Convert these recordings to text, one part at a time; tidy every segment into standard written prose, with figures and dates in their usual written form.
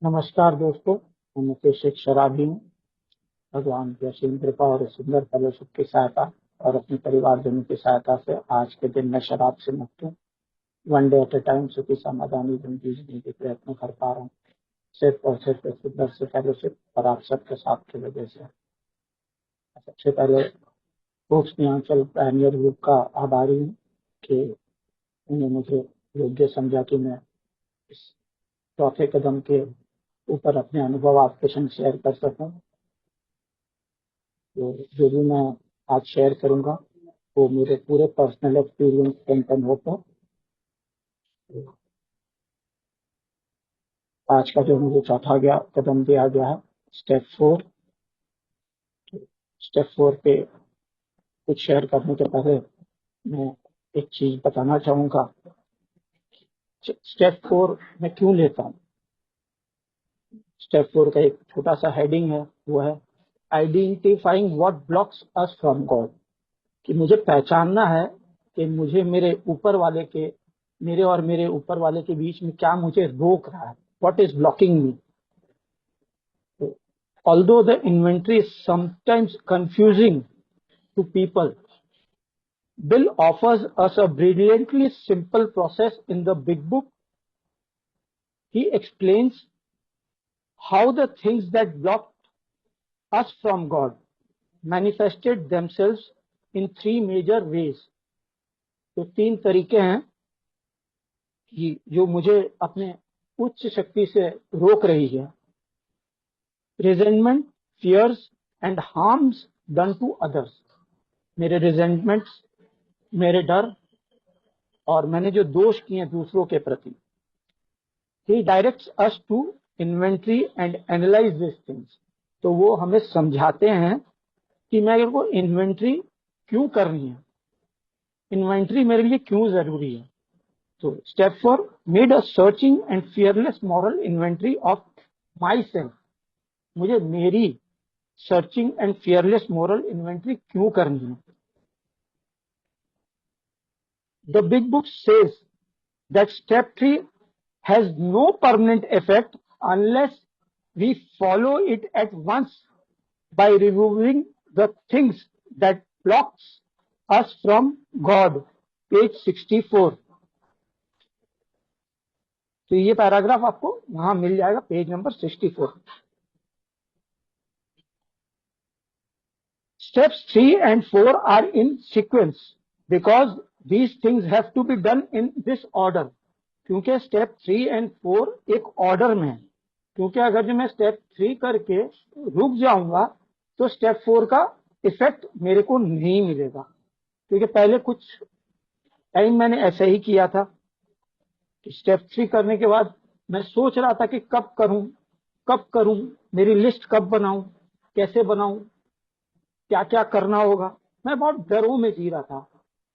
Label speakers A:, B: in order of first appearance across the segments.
A: नमस्कार दोस्तों, मैं मुकेश एक शराबी हूँ। भगवान की असीम कृपा और सुंदर फलों की सहायता और अपने परिवारजनों की सहायता से आज के दिन मैं शराब से मुक्त हूँ। One day at A time सुखी समाधानी जिंदगी जीने के प्रयत्न कर पा रहा हूँ, सिर्फ और सिर्फ सुंदर से फैलोशिप और आप सबके साथ की वजह से। सबसे पहले फोक्स न्याचल पैनियर ग्रुप का आभारी हूँ कि उन्होंने मुझे योग्य समझा कि मैं इस चौथे कदम के ऊपर अपने अनुभव आपके संग शेयर कर सकूं। तो जो भी मैं आज शेयर करूंगा वो मेरे पूरे पर्सनल एक्सपीरियंस कंटेंट होता है। आज का जो मुझे चौथा कदम दिया गया है, स्टेप 4। स्टेप 4 पे कुछ शेयर करने के पहले मैं एक चीज बताना चाहूंगा। स्टेप 4 मैं क्यों लेता हूँ। स्टेप 4 का एक छोटा सा हेडिंग है, वो है identifying what blocks us from God. कि मुझे पहचानना है कि मुझे मेरे और मेरे ऊपर वाले के बीच में क्या मुझे रोक रहा है, what is blocking me. Although the inventory is sometimes confusing to people, Bill offers us a brilliantly simple process in the big book. He explains how the things that blocked us from God manifested themselves in three major ways. तो तीन तरीके हैं कि जो मुझे अपने उच्च शक्ति से रोक रही है। Resentment, fears and harms done to others. मेरे रिजेंटमेंट्स, मेरे डर और मैंने जो दोष किए दूसरों के प्रति। He directs us to inventory and analyse this things. तो वो हमें समझाते हैं कि मेरे को इन्वेंट्री क्यों करनी है, इन्वेंट्री मेरे लिए क्यों जरूरी है। तो step 4 made a searching and fearless moral inventory of my self. मुझे मेरी searching and fearless moral inventory क्यों करनी है। The big book says that step 3 has no permanent effect unless we follow it at once by removing the things that blocks us from God. Page 64. तो ये paragraph आपको वहां मिल जाएगा, page number 64। Steps 3 and 4 are in sequence because these things have to be done in this order. क्योंकि step 3 and 4 एक order में है। क्योंकि अगर जो मैं स्टेप 3 करके रुक जाऊंगा तो स्टेप 4 का इफेक्ट मेरे को नहीं मिलेगा। क्योंकि पहले कुछ टाइम मैंने ऐसे ही किया था कि स्टेप 3 करने के बाद मैं सोच रहा था कि कब करूं, मेरी लिस्ट कब बनाऊं, कैसे बनाऊं, क्या क्या करना होगा। मैं बहुत डरों में जी रहा था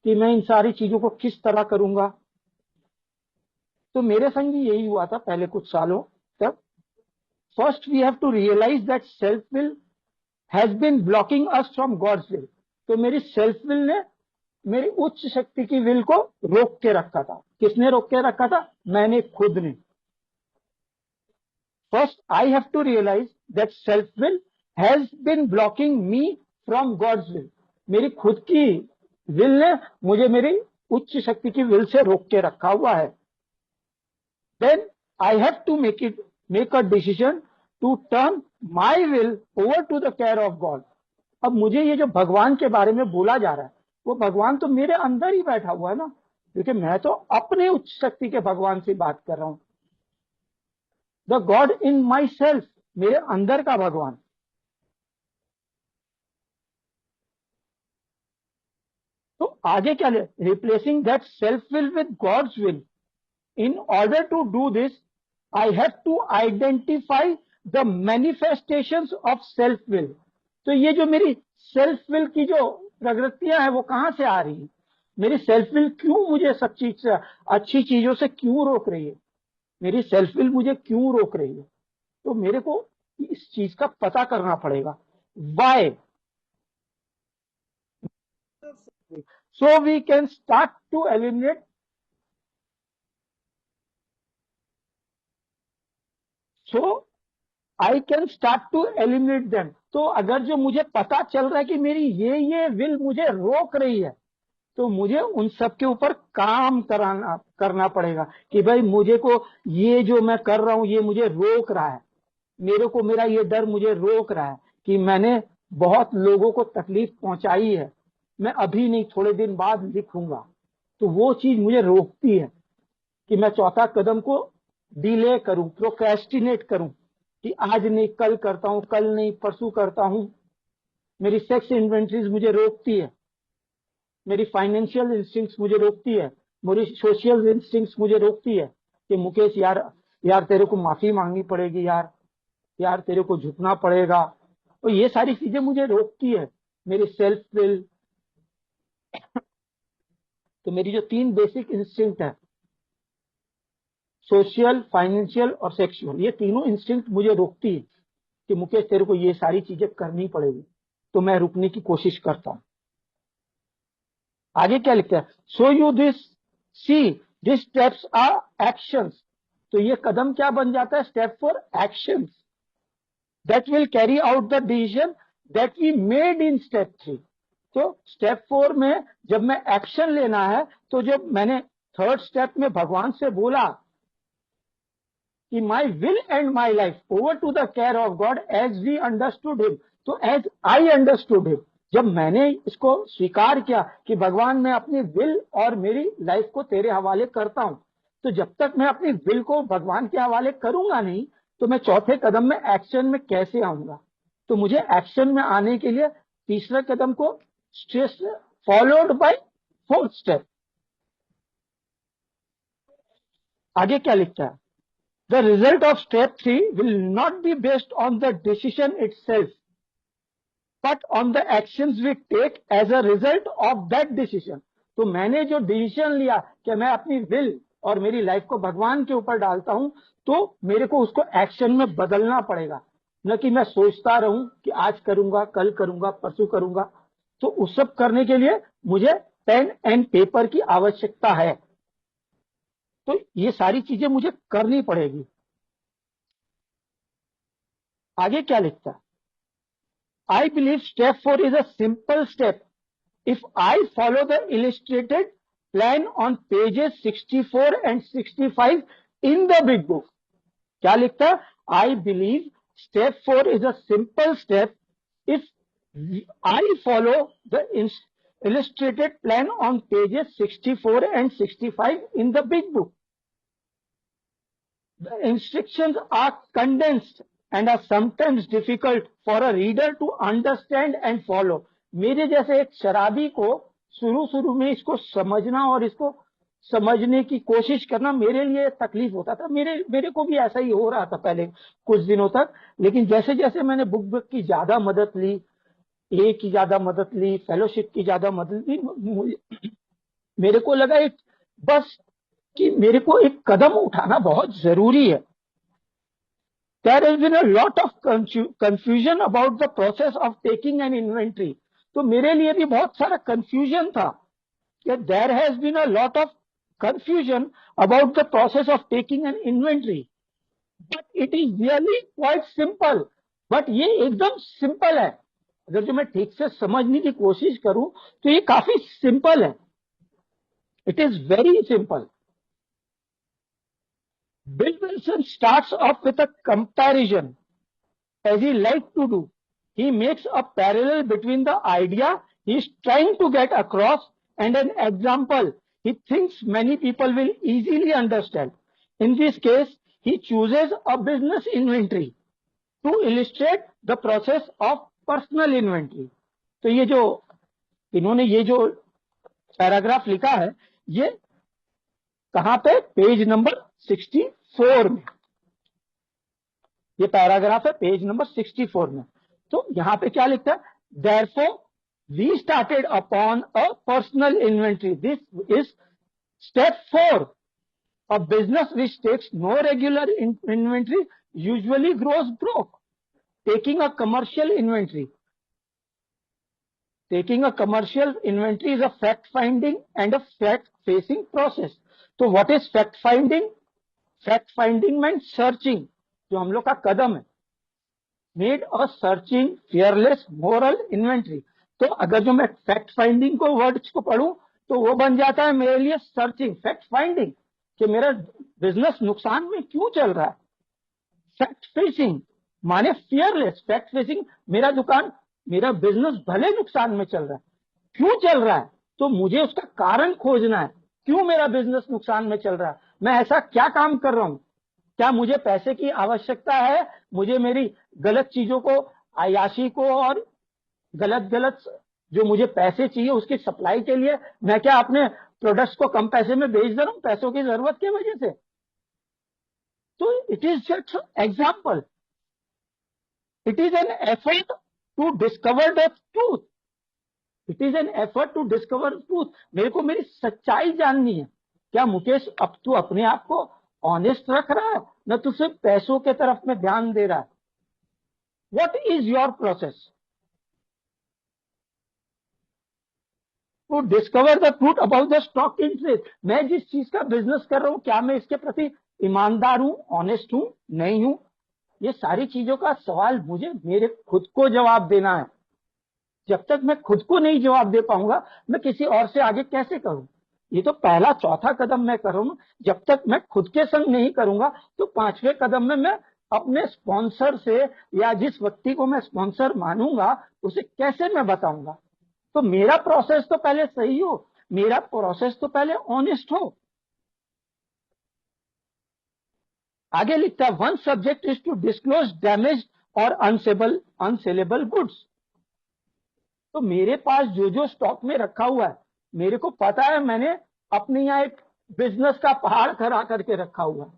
A: कि मैं इन सारी चीजों को किस तरह करूंगा। तो मेरे संग भी यही हुआ था पहले कुछ सालों तक। First, we have to realize that self-will has been blocking us from God's will. तो मेरी सेल्फ विल ने मेरी उच्च शक्ति की विल को रोक के रखा था। किसने रोक के रखा था? मैंने खुद ने। First, I have to realize that self-will has been blocking me from God's will. मेरी खुद की विल ने मुझे मेरी उच्च शक्ति की विल से रोक के रखा हुआ है। Then I have to make a decision to turn my will over to the care of God. अब मुझे ये जो भगवान के बारे में बोला जा रहा है, वो भगवान तो मेरे अंदर ही बैठा हुआ है ना, क्योंकि मैं तो अपने उच्च शक्ति के भगवान से बात कर रहा हूं। The God in my self, मेरे अंदर का भगवान। तो आगे क्या ले, replacing that self will with God's will. In order to do this, I have to identify the manifestations of self-will. तो ये जो मेरी सेल्फ विल की जो प्रवृत्तियां हैं वो कहां से आ रही हैं? मेरी सेल्फ विल क्यों मुझे सब चीज से, अच्छी चीजों से क्यों रोक रही है? मेरी सेल्फ विल मुझे क्यों रोक रही है? तो मेरे को इस चीज का पता करना पड़ेगा। Why? So we can start to eliminate so I can start to eliminate them. तो अगर जो मुझे पता चल रहा है कि मेरी ये विल मुझे रोक रही है, तो मुझे उन सब के ऊपर काम करना पड़ेगा कि भाई मुझे को ये जो मैं कर रहा हूं ये मुझे रोक रहा है, मेरे को मेरा ये डर मुझे रोक रहा है कि मैंने बहुत लोगों को तकलीफ पहुंचाई है, मैं अभी नहीं थोड़े दिन बाद लिखूंगा। तो वो चीज मुझे रोकती है कि मैं चौथा कदम को डिले करूं, प्रोक्रेस्टिनेट करूं कि आज नहीं कल करता हूं, कल नहीं परसों करता हूं। मेरी सेक्स इन्वेंटरीज मुझे रोकती है, मेरी फाइनेंशियल इंस्टिंक्ट्स मुझे रोकती है, मेरी सोशल इंस्टिंक्ट्स मुझे रोकती है कि मुकेश यार तेरे को माफी मांगनी पड़ेगी, यार तेरे को झुकना पड़ेगा। तो ये सारी चीजें मुझे रोकती है, मेरी सेल्फ विल। तो मेरी जो 3 बेसिक इंस्टिंक्ट है, सोशल, फाइनेंशियल और सेक्सुअल, ये तीनों इंस्टिंक्ट मुझे रोकती है कि मुकेश तेरे को ये सारी चीजें करनी पड़ेगी। तो मैं रुकने की कोशिश करता हूं। आगे क्या लिखता है, so you this see this steps are actions. तो ये कदम क्या बन जाता है, step four actions that will carry out the decision that we made in step 3। तो स्टेप 4 में जब मैं एक्शन लेना है, तो जब मैंने थर्ड स्टेप में भगवान से बोला कि my will and my life over to the care of God as we understood him, तो एज आई अंडरस्टूड हिम, जब मैंने इसको स्वीकार किया कि भगवान मैं अपनी विल और मेरी लाइफ को तेरे हवाले करता हूं, तो जब तक मैं अपनी विल को भगवान के हवाले करूंगा नहीं, तो मैं चौथे कदम में एक्शन में कैसे आऊंगा। तो मुझे एक्शन में आने के लिए तीसरे कदम को stress followed by fourth step. आगे क्या लिखता है, the result of step 3 will not be based on the decision itself, but on the actions we take as a result of that decision। तो मैंने जो डिसीजन लिया कि मैं अपनी विल और मेरी लाइफ को भगवान के ऊपर डालता हूं, तो मेरे को उसको एक्शन में बदलना पड़ेगा, न कि मैं सोचता रहूं कि आज करूंगा, कल करूंगा, परसों करूंगा। तो उस सब करने के लिए मुझे पेन एंड पेपर की आवश्यकता है। तो ये सारी चीजें मुझे करनी पड़ेगी। आगे क्या लिखता है, I believe step 4 is a simple step if I follow the illustrated plan on pages 64 and 65 in the big book। क्या लिखता है, I believe step 4 is a simple step if I follow the illustrated plan on pages 64 and 65 in the big book। The instructions are condensed and are sometimes difficult for a reader to understand and follow। मेरे जैसे एक शराबी को शुरू में इसको समझना और इसको समझने की कोशिश करना मेरे लिए तकलीफ होता था। मेरे को भी ऐसा ही हो रहा था पहले कुछ दिनों तक, लेकिन जैसे जैसे मैंने बुक की ज्यादा मदद ली, ए की ज्यादा मदद ली, फेलोशिप की ज्यादा मदद ली, मेरे को लगा एक बस कि मेरे को एक कदम उठाना बहुत जरूरी है। There has been a lot of confusion about the process of taking an inventory। तो मेरे लिए भी बहुत सारा confusion था कि there has been a lot of confusion about the process of taking an inventory, but it is really quite simple। but ये एकदम simple है, अगर जो मैं ठीक से समझने की कोशिश करूं तो ये काफी simple है। It is very simple। Bill Wilson starts off with a comparison, as he likes to do। He makes a parallel between the idea he is trying to get across and an example he thinks many people will easily understand। In this case, he chooses a business inventory to illustrate the process of personal inventory। तो ये जो इन्होंने ये जो paragraph लिखा है, ये कहां पे, पेज नंबर 64 में, ये पैराग्राफ है पेज नंबर 64 में। तो यहां पे क्या लिखता है, therefore we started upon a personal inventory। this is step 4। a business which takes no regular inventory usually grows broke। taking a commercial inventory is a fact finding and a fact facing process। तो what is fact finding means searching जो हम लोग का कदम है, made a searching fearless moral inventory. तो अगर जो मैं फैक्ट फाइंडिंग को वर्ड्स को पढ़ूं तो वो बन जाता है मेरे लिए सर्चिंग, फैक्ट फाइंडिंग, कि मेरा बिजनेस नुकसान में क्यों चल रहा है। फैक्ट फेसिंग माने फियरलेस, फैक्ट फेसिंग, मेरा बिजनेस भले नुकसान में चल रहा है, क्यों चल रहा है, तो मुझे उसका कारण खोजना है। क्यों मेरा बिजनेस नुकसान में चल रहा है, मैं ऐसा क्या काम कर रहा हूं, क्या मुझे पैसे की आवश्यकता है, मुझे मेरी गलत चीजों को, अयाशी को, और गलत गलत जो मुझे पैसे चाहिए उसकी सप्लाई के लिए मैं क्या अपने प्रोडक्ट्स को कम पैसे में बेच दे रहा हूं पैसों की जरूरत की वजह से। तो it is just example, it is an effort to discover the truth, it is an effort to discover truth. मेरे को मेरी सच्चाई जाननी है। क्या मुकेश अब तू अपने आप को ऑनेस्ट रख रहा है, न तू सिर्फ पैसों के तरफ में ध्यान दे रहा है? What is your process to discover the truth about the stock interest? मैं जिस चीज का बिजनेस कर रहा हूं, क्या मैं इसके प्रति ईमानदार हूं, ऑनेस्ट हूं, नहीं हूं? ये सारी चीजों का सवाल मुझे मेरे खुद को जवाब देना है। जब तक मैं खुद को नहीं जवाब दे पाऊंगा, मैं किसी और से आगे कैसे करूं? ये तो पहला चौथा कदम मैं कर रहा हूं। जब तक मैं खुद के संग नहीं करूंगा तो पांचवें कदम में मैं अपने स्पॉन्सर से, या जिस व्यक्ति को मैं स्पॉन्सर मानूंगा, उसे कैसे मैं बताऊंगा? तो मेरा प्रोसेस तो पहले सही हो, मेरा प्रोसेस तो पहले ऑनेस्ट हो। आगे लिखता है, one subject is to disclose damage और अनसेलेबल गुड्स। तो मेरे पास जो जो स्टॉक में रखा हुआ है, मेरे को पता है, मैंने अपने यहाँ एक बिजनेस का पहाड़ खड़ा करके रखा हुआ है,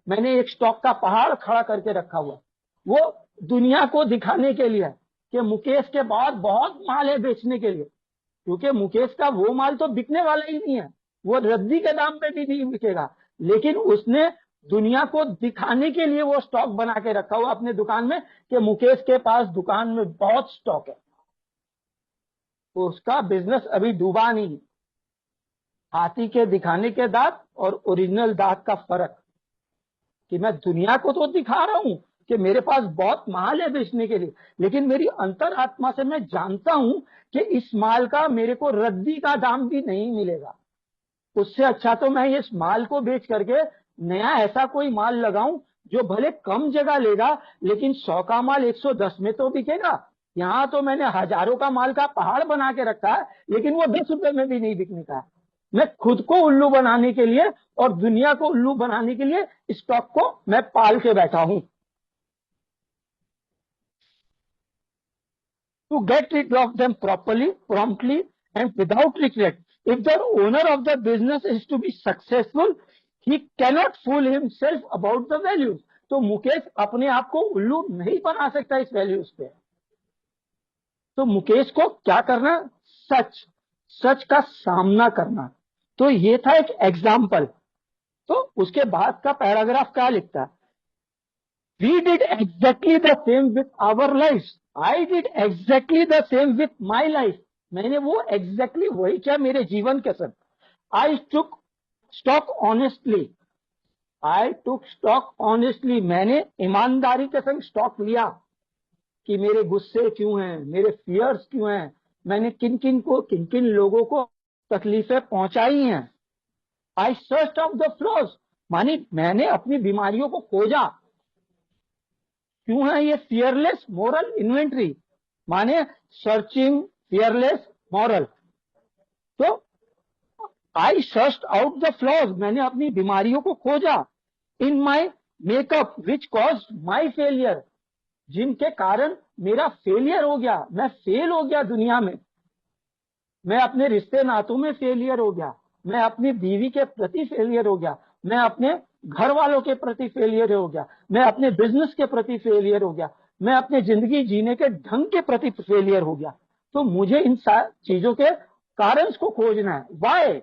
A: मैंने एक स्टॉक का पहाड़ खड़ा करके रखा हुआ है। वो दुनिया को दिखाने के लिए है कि मुकेश के बाद बहुत माल है बेचने के लिए, क्योंकि मुकेश का वो माल तो बिकने वाला ही नहीं है, वो रद्दी के दाम पे भी नहीं बिकेगा, लेकिन उसने दुनिया को दिखाने के लिए वो स्टॉक बना के रखा हुआ अपने दुकान में कि मुकेश के पास दुकान में बहुत स्टॉक है। तो उसका बिजनेस अभी डूबा नहीं। हाथी के दिखाने के दांत और ओरिजिनल दांत का फर्क, कि मैं दुनिया को तो दिखा रहा हूं कि मेरे पास बहुत माल है बेचने के लिए, लेकिन मेरी अंतरात्मा से मैं जानता हूं कि इस माल का मेरे को रद्दी का दाम भी नहीं मिलेगा। उससे अच्छा तो मैं इस माल को बेच करके नया ऐसा कोई माल लगाऊं जो भले कम जगह लेगा, लेकिन 100 का माल 110 में तो बिकेगा। यहां तो मैंने हजारों का माल का पहाड़ बना के रखा है, लेकिन वो 10 रुपए में भी नहीं बिकने का है। मैं खुद को उल्लू बनाने के लिए और दुनिया को उल्लू बनाने के लिए स्टॉक को मैं पाल के बैठा हूं। To get rid of them promptly, and without regret. If the owner of the business is to be successful, he cannot fool himself about the values. तो मुकेश अपने आप को उल्लू नहीं बना सकता इस वैल्यूज पे। तो मुकेश को क्या करना? सच, सच का सामना करना। तो ये था एक एग्जाम्पल। तो उसके बाद का पैराग्राफ क्या लिखता है? We did exactly the same with our lives. I did exactly the same with my life. मैंने वो exactly वही किया मेरे जीवन के साथ। I took stock honestly. I took stock honestly. मैंने ईमानदारी के संग स्टॉक लिया कि मेरे गुस्से क्यों हैं, मेरे फियर्स क्यों हैं, मैंने किन किन लोगों को तकलीफें पहुंचाई हैं। I searched out the flaws. मानी मैंने अपनी बीमारियों को खोजा। क्यों है ये फियरलेस मॉरल इन्वेंट्री? माने सर्चिंग फियरलेस मॉरल। तो I searched out the flaws, मैंने अपनी बीमारियों को खोजा। In my makeup which cause my failure, जिनके कारण मेरा फेलियर हो गया, मैं फेल हो गया दुनिया में। मैं अपने रिश्ते नातों में फेलियर हो गया, मैं अपनी बीवी के प्रति फेलियर हो गया, मैं अपने घर वालों के प्रति फेलियर हो गया, मैं अपने बिजनेस के प्रति फेलियर हो गया, मैं अपने जिंदगी जीने के ढंग के प्रति फेलियर हो गया। तो मुझे इन चीजों के कारण को खोजना है। वाई?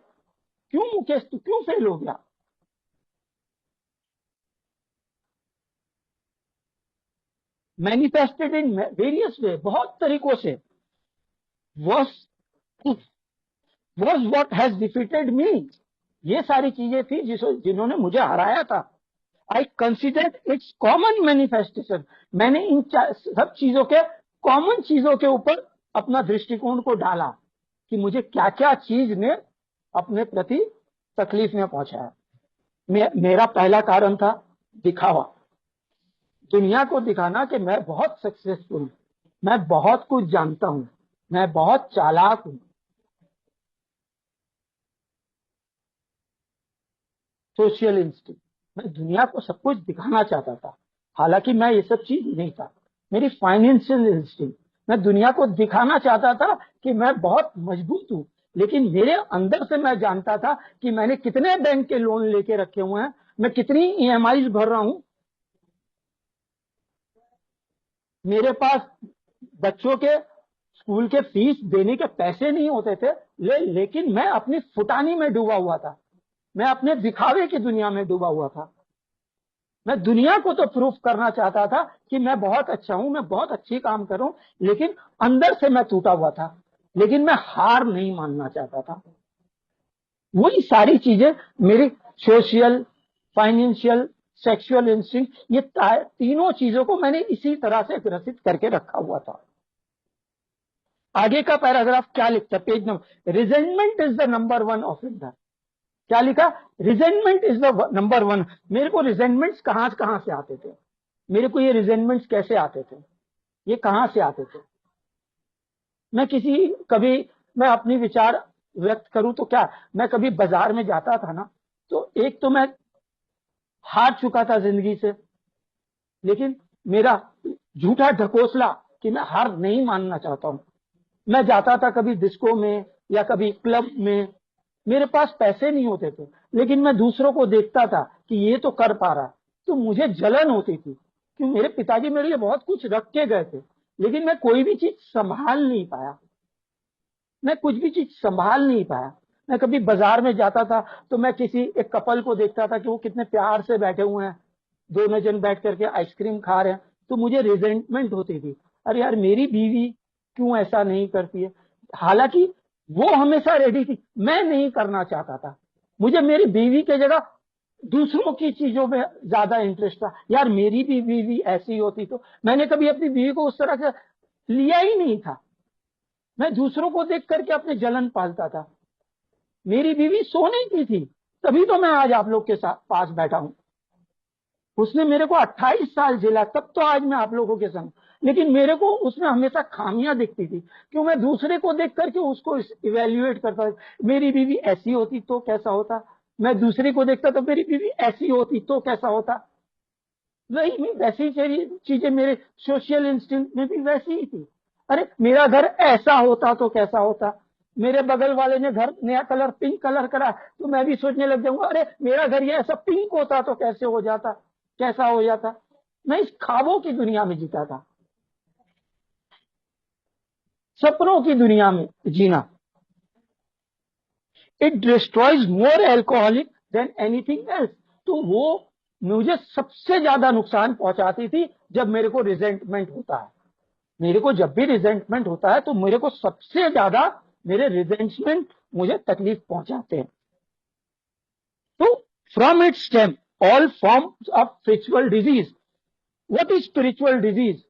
A: क्यों मुकेश तू क्यों फेल हो गया? मैनिफेस्टेड इन वेरियस वे, बहुत तरीकों से। वॉज व्हाट हैज डिफीटेड मी, ये सारी चीजें थी जिन्होंने मुझे हराया था। I consider it's common manifestation. मैंने इन सब चीजों के, कॉमन चीजों के ऊपर अपना दृष्टिकोण को डाला कि मुझे क्या क्या चीज ने अपने प्रति तकलीफ में पहुंचाया। मेरा पहला कारण था दिखावा, दुनिया को दिखाना कि मैं बहुत सक्सेसफुल हूं, मैं बहुत कुछ जानता हूं, मैं बहुत चालाक हूं। सोशल इंस्टिंक्ट, मैं दुनिया को सब कुछ दिखाना चाहता था, हालांकि मैं ये सब चीज नहीं था। मेरी फाइनेंशियल इंस्टिंक्ट, मैं दुनिया को दिखाना चाहता था कि मैं बहुत मजबूत हूं, लेकिन मेरे अंदर से मैं जानता था कि मैंने कितने बैंक के लोन लेके रखे हुए हैं, मैं कितनी ईएमआई भर रहा हूं, मेरे पास बच्चों के स्कूल के फीस देने के पैसे नहीं होते थे। लेकिन मैं अपनी फुटानी में डूबा हुआ था, मैं अपने दिखावे की दुनिया में डूबा हुआ था। मैं दुनिया को तो प्रूफ करना चाहता था कि मैं बहुत अच्छा हूं, मैं बहुत अच्छी काम कर रहा हूं, लेकिन अंदर से मैं टूटा हुआ था। लेकिन मैं हार नहीं मानना चाहता था। वही सारी चीजें मेरी सोशल, फाइनेंशियल, सेक्सुअल इंस्टिंक्ट, ये तीनों चीजों को मैंने इसी तरह से ग्रसित करके रखा हुआ था। आगे का पैराग्राफ क्या लिखता है, page number, resentment is the number one offender. क्या लिखा, resentment is the number one. मेरे को रिजेंटमेंट्स कहां से आते थे, मेरे को ये रिजेंटमेंट्स कैसे आते थे, ये कहां से आते थे। मैं किसी, कभी मैं अपनी विचार व्यक्त करूं तो क्या, मैं कभी बाजार में जाता था ना, तो एक तो मैं हार चुका था जिंदगी से, लेकिन मेरा झूठा ढकोसला कि मैं हार नहीं मानना चाहता हूं। मैं जाता था कभी डिस्को में या कभी क्लब में, मेरे पास पैसे नहीं होते थे, लेकिन मैं दूसरों को देखता था कि ये तो कर पा रहा, तो मुझे जलन होती थी कि मेरे पिताजी मेरे लिए बहुत कुछ रख के गए थे, लेकिन मैं कोई भी चीज संभाल नहीं पाया, मैं कुछ भी चीज संभाल नहीं पाया। मैं कभी बाजार में जाता था तो मैं किसी एक कपल को देखता था कि वो कितने प्यार से बैठे हुए हैं, दोनों जन बैठ करके आइसक्रीम खा रहे हैं, तो मुझे रिजेंटमेंट होती थी, अरे यार मेरी बीवी क्यों ऐसा नहीं करती है। हालांकि वो हमेशा रेडी थी, मैं नहीं करना चाहता था। मुझे मेरी बीवी के जगह दूसरों की चीजों में ज्यादा इंटरेस्ट था। यार मेरी भी बीवी ऐसी होती तो, मैंने कभी अपनी बीवी को उस तरह से लिया ही नहीं था। मैं दूसरों को देख करके अपने जलन पालता था। मेरी बीवी सोने की थी, तभी तो मैं आज आप लोग के साथ पास बैठा हूं। उसने मेरे को 28 साल झेला, तब तो आज मैं आप लोगों के संग। लेकिन मेरे को उसमें हमेशा खामियां दिखती थी, क्यों, मैं दूसरे को देख करके उसको इवेल्युएट करता था। मेरी बीवी ऐसी होती तो कैसा होता, मैं दूसरे को देखता तो मेरी बीवी ऐसी होती तो कैसा होता। वही में वैसी चीजें मेरे सोशल इंस्टिंक्ट में भी वैसी ही थी। अरे मेरा घर ऐसा होता तो कैसा होता, मेरे बगल वाले ने घर नया कलर पिंक कलर करा, तो मैं भी सोचने लग जाऊंगा, अरे मेरा घर ये ऐसा पिंक होता तो कैसे हो जाता, कैसा हो जाता। मैं इस ख्वाबों की दुनिया में जीता था, सपनों की दुनिया में जीना। It destroys more alcoholic than anything else. तो वो मुझे सबसे ज्यादा नुकसान पहुंचाती थी जब मेरे को रिजेंटमेंट होता है। मेरे को जब भी रिजेंटमेंट होता है तो मेरे को सबसे ज्यादा मेरे रिजेंटमेंट मुझे तकलीफ पहुंचाते हैं। तो from its stem all forms of spiritual disease. What is spiritual disease,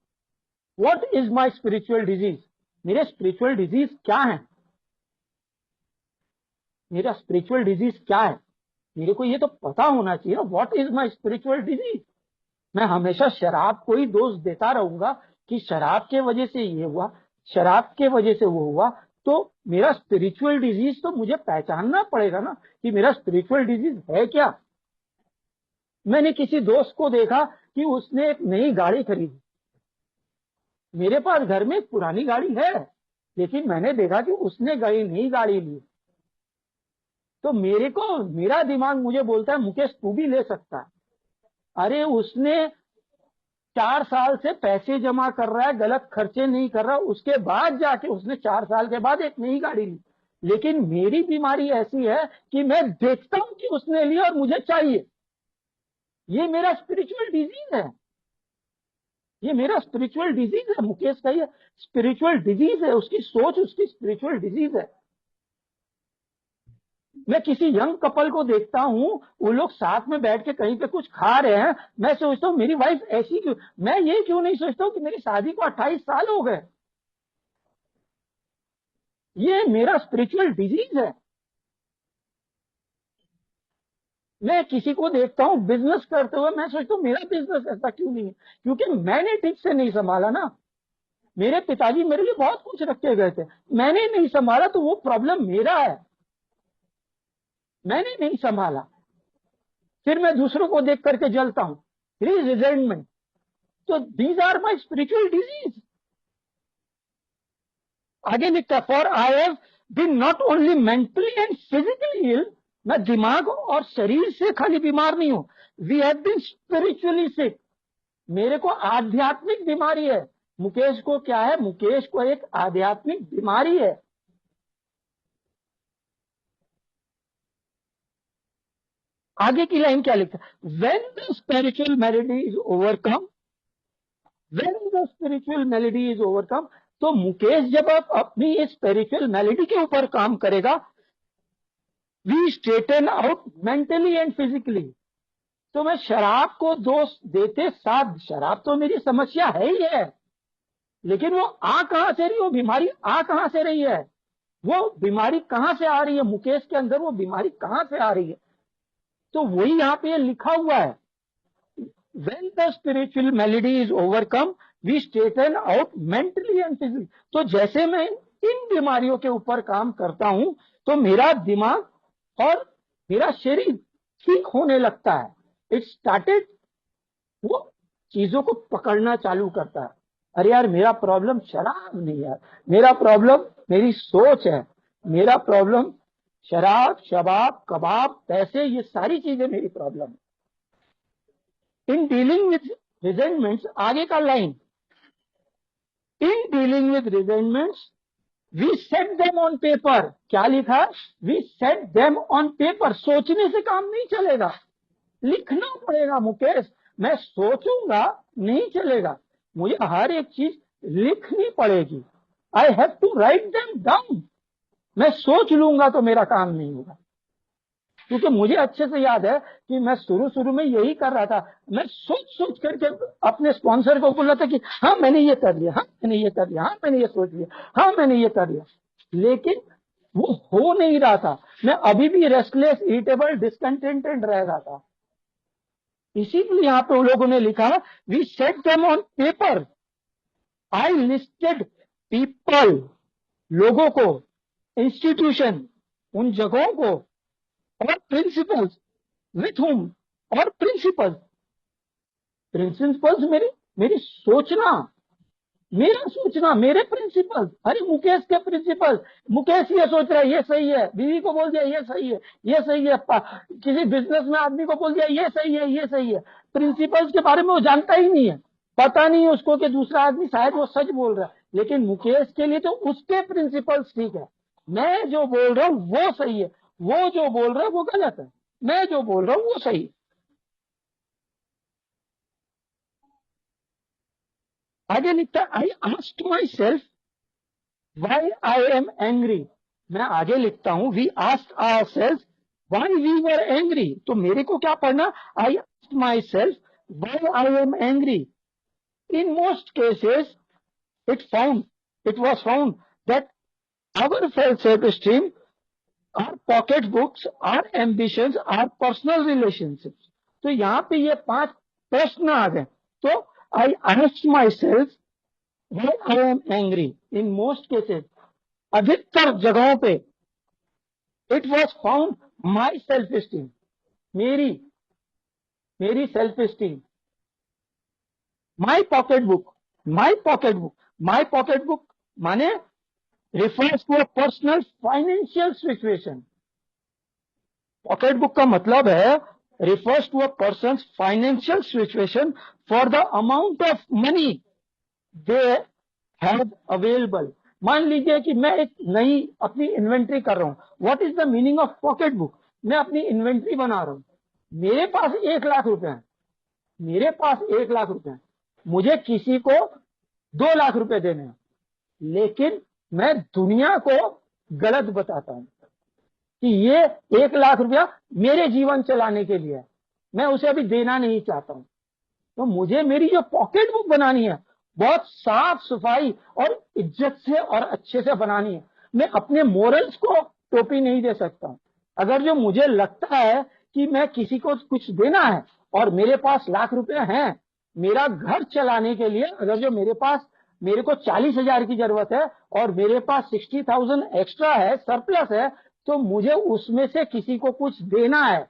A: what is my spiritual disease, मेरे स्पिरिचुअल डिजीज क्या है, मेरा स्पिरिचुअल डिजीज क्या है, मेरे को ये तो पता होना चाहिए ना, what is my spiritual disease. मैं हमेशा शराब को ही दोष देता रहूंगा कि शराब के वजह से ये हुआ, शराब के वजह से वो हुआ, तो मेरा स्पिरिचुअल डिजीज तो मुझे पहचानना पड़ेगा ना कि मेरा स्पिरिचुअल डिजीज है क्या। मैंने किसी दोस्त को देखा कि उसने एक नई गाड़ी खरीदी, मेरे पास घर में एक पुरानी गाड़ी है, लेकिन मैंने देखा कि उसने नई गाड़ी ली, तो मेरे को, मेरा दिमाग मुझे बोलता है मुकेश तू भी ले सकता है। अरे उसने 4 साल से पैसे जमा कर रहा है, गलत खर्चे नहीं कर रहा, उसके बाद जाके उसने 4 साल के बाद एक नई गाड़ी ली। लेकिन मेरी बीमारी ऐसी है कि मैं देखता हूं कि उसने लिया और मुझे चाहिए। ये मेरा स्पिरिचुअल डिजीज है, ये मेरा स्पिरिचुअल डिजीज है। मुकेश का ये स्पिरिचुअल डिजीज है, उसकी सोच उसकी स्पिरिचुअल डिजीज है। मैं किसी यंग कपल को देखता हूँ, वो लोग साथ में बैठ के कहीं पे कुछ खा रहे हैं, मैं सोचता हूँ मेरी वाइफ ऐसी क्यों, मैं ये क्यों नहीं सोचता हूँ कि मेरी शादी को 28 साल हो गए। ये मेरा स्पिरिचुअल डिजीज है। मैं किसी को देखता हूँ बिजनेस करते हुए, मैं सोचता हूँ मेरा बिजनेस ऐसा क्यों नहीं है, क्योंकि मैंने ठीक से नहीं संभाला ना। मेरे पिताजी मेरे लिए बहुत कुछ रख के गए थे, मैंने नहीं संभाला, तो वो प्रॉब्लम मेरा है, मैंने नहीं संभाला। फिर मैं दूसरों को देख करके जलता हूँ, रिजेंटमेंट। तो these are my spiritual disease. आगे लिखता, for I have been not only mentally and physically ill, मैं दिमाग और शरीर से खाली बीमार नहीं हूं, we have been spiritually sick, मेरे को आध्यात्मिक बीमारी है। मुकेश को क्या है, मुकेश को एक आध्यात्मिक बीमारी है। आगे की लाइन क्या लिखता है, when the spiritual melody is overcome, when the spiritual melody is overcome, तो मुकेश जब आप अपनी इस स्पिरिचुअल मेलेडी के ऊपर काम करेगा, we straighten out mentally and physically. तो मैं शराब को दोष देते साथ, शराब तो मेरी समस्या है ही है, लेकिन वो आ कहां से रही, वो बीमारी आ कहां से रही है, वो बीमारी कहां से आ रही है, मुकेश के अंदर वो बीमारी कहां से आ रही है। तो वही यहां पे लिखा हुआ है, when the spiritual malady is overcome we straighten out mentally and physically। तो जैसे मैं इन बीमारियों के ऊपर काम करता हूं, तो मेरा दिमाग और मेरा शरीर ठीक होने लगता है। इट स्टार्टेड, वो चीजों को पकड़ना चालू करता है। अरे यार, मेरा प्रॉब्लम शराब नहीं यार, मेरा प्रॉब्लम मेरी सोच है, मेरा प्रॉब्लम शराब, शबाब, कबाब, पैसे, ये सारी चीजें मेरी प्रॉब्लम है। इन डीलिंग विद रिजेंटमेंट्स, आगे का line, in dealing with resentments we set them on paper. क्या लिखा, we set them on paper. सोचने से काम नहीं चलेगा, लिखना पड़ेगा मुकेश। मैं सोचूंगा नहीं चलेगा, मुझे हर एक चीज लिखनी पड़ेगी। I have to write them down. मैं सोच लूंगा तो मेरा काम नहीं होगा, क्योंकि मुझे अच्छे से याद है कि मैं शुरू शुरू में यही कर रहा था। मैं सोच सोच करके अपने स्पॉन्सर को बोल रहा था कि हाँ मैंने ये कर लिया, हाँ मैंने ये कर लिया, हाँ मैंने ये सोच लिया, हाँ मैंने ये कर लिया, लेकिन वो हो नहीं रहा था। मैं अभी भी रेस्टलेस, इरिटेबल, डिसकंटेंटेड रह रहा था। इसीलिए यहाँ पे उन लोगों ने लिखा, we set them on paper. I listed people, लोगों को, इंस्टीट्यूशन, उन जगहों को, और प्रिंसिपल्स, विथ हुम, और प्रिंसिपल्स, प्रिंसिपल्स मेरी मेरी सोचना, मेरा सोचना, मेरे प्रिंसिपल्स। अरे मुकेश के प्रिंसिपल, मुकेश ये सोच रहा है ये सही है, बीवी को बोल दिया ये सही है, ये सही है, किसी बिजनेस में आदमी को बोल दिया ये सही है, ये सही है। प्रिंसिपल्स के बारे में वो जानता ही नहीं है, पता नहीं है उसको कि दूसरा आदमी शायद वो सच बोल रहा है, लेकिन मुकेश के लिए तो उसके प्रिंसिपल्स ठीक है। मैं जो बोल रहा हूँ वो सही है, वो जो बोल रहा है वो गलत है, मैं जो बोल रहा हूँ वो सही है। आगे लिखता है, I asked my self why I am angry. मैं आगे लिखता हूं, we asked ourselves why we were angry. तो मेरे को क्या पढ़ना, I asked my self why I am angry. In most cases it found, it was found that our self-esteem, our pocket books, our ambitions, our personal relationships। तो यहाँ पे ये 5 प्रश्न आ गए। तो आई asked myself why I am angry in most cases, अधिकतर जगहों पे, it was found my self esteem, मेरी मेरी self esteem, my pocket book, my pocket book, my pocket book माने refers to a personal financial situation. Pocket book का मतलब है refers to a person financial situation for the amount of money they have available. मान लीजिए कि मैं एक नई अपनी इन्वेंट्री कर रहा हूं। What is the meaning of pocket book, मैं अपनी इन्वेंट्री बना रहा हूं, मेरे पास 1 लाख रुपए हैं, मेरे पास 1 लाख रुपए हैं, मुझे किसी को 2 लाख रुपए देने हैं, लेकिन मैं दुनिया को गलत बताता हूं, कि ये 1 लाख रुपया मेरे जीवन चलाने के लिए है, मैं उसे अभी देना नहीं चाहता हूं। तो मुझे मेरी जो पॉकेट बुक बनानी है बहुत साफ सफाई और इज्जत से और अच्छे से बनानी है। मैं अपने मोरल्स को टोपी नहीं दे सकता। अगर जो मुझे लगता है कि मैं किसी को कुछ देना है और मेरे पास लाख रुपए हैं मेरा घर चलाने के लिए, अगर जो मेरे को 40,000 की जरूरत है और मेरे पास 60,000 एक्स्ट्रा है, सरप्लस है, तो मुझे उसमें से किसी को कुछ देना है।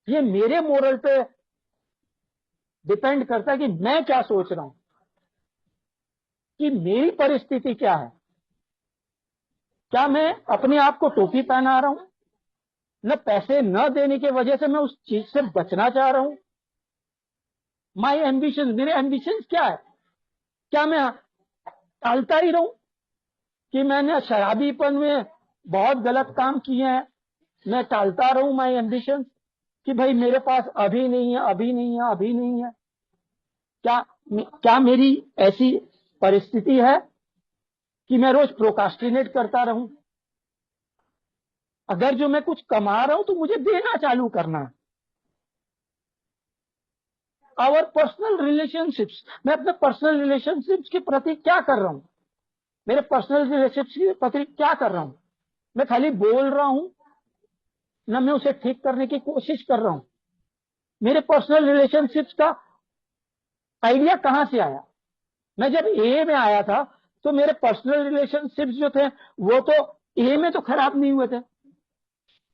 A: ये मेरे मोरल पे डिपेंड करता है कि मैं क्या सोच रहा हूं, कि मेरी परिस्थिति क्या है। क्या मैं अपने आप को टोपी पहना रहा हूं, न पैसे न देने की वजह से मैं उस चीज से बचना चाह रहा हूं। माई एम्बिशन, मेरे एम्बिशन क्या है? क्या मैं टालता ही रहूं कि मैंने शराबीपन में बहुत गलत काम किए हैं, मैं टालता रहूं माई एम्बिशन कि भाई मेरे पास अभी नहीं है, अभी नहीं है, अभी नहीं है? क्या क्या मेरी ऐसी परिस्थिति है कि मैं रोज प्रोकास्टिनेट करता रहूं? अगर जो मैं कुछ कमा रहा हूं तो मुझे देना चालू करना है। आवर पर्सनल रिलेशनशिप्स, मैं अपने पर्सनल रिलेशनशिप्स के प्रति क्या कर रहा हूं? मेरे पर्सनल रिलेशनशिप्स के प्रति क्या कर रहा हूं? मैं खाली बोल रहा हूं, न मैं उसे ठीक करने की कोशिश कर रहा हूं। मेरे पर्सनल रिलेशनशिप्स का आइडिया कहां से आया? मैं जब ए में आया था तो मेरे पर्सनल रिलेशनशिप्स जो थे वो तो ए में तो खराब नहीं हुए थे,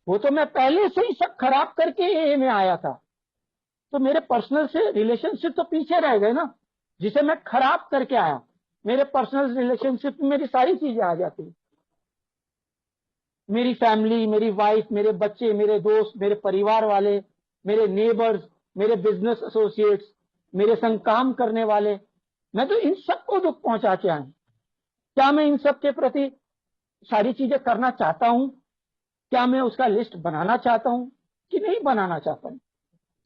A: वो तो मैं पहले से ही सब खराब करके ए में आया था। तो मेरे पर्सनल से रिलेशनशिप तो पीछे रह गए ना, जिसे मैं खराब करके आया। मेरे पर्सनल रिलेशनशिप में मेरी सारी चीजें आ जाती, मेरी फैमिली, मेरी वाइफ, मेरे बच्चे, मेरे दोस्त, मेरे परिवार वाले, मेरे नेबर्स, मेरे बिजनेस एसोसिएट्स, मेरे संग काम करने वाले, मैं तो इन सबको दुख पहुंचा के आया। क्या मैं इन सब के प्रति सारी चीजें करना चाहता हूं? क्या मैं उसका लिस्ट बनाना चाहता हूं कि नहीं बनाना चाहता हूं?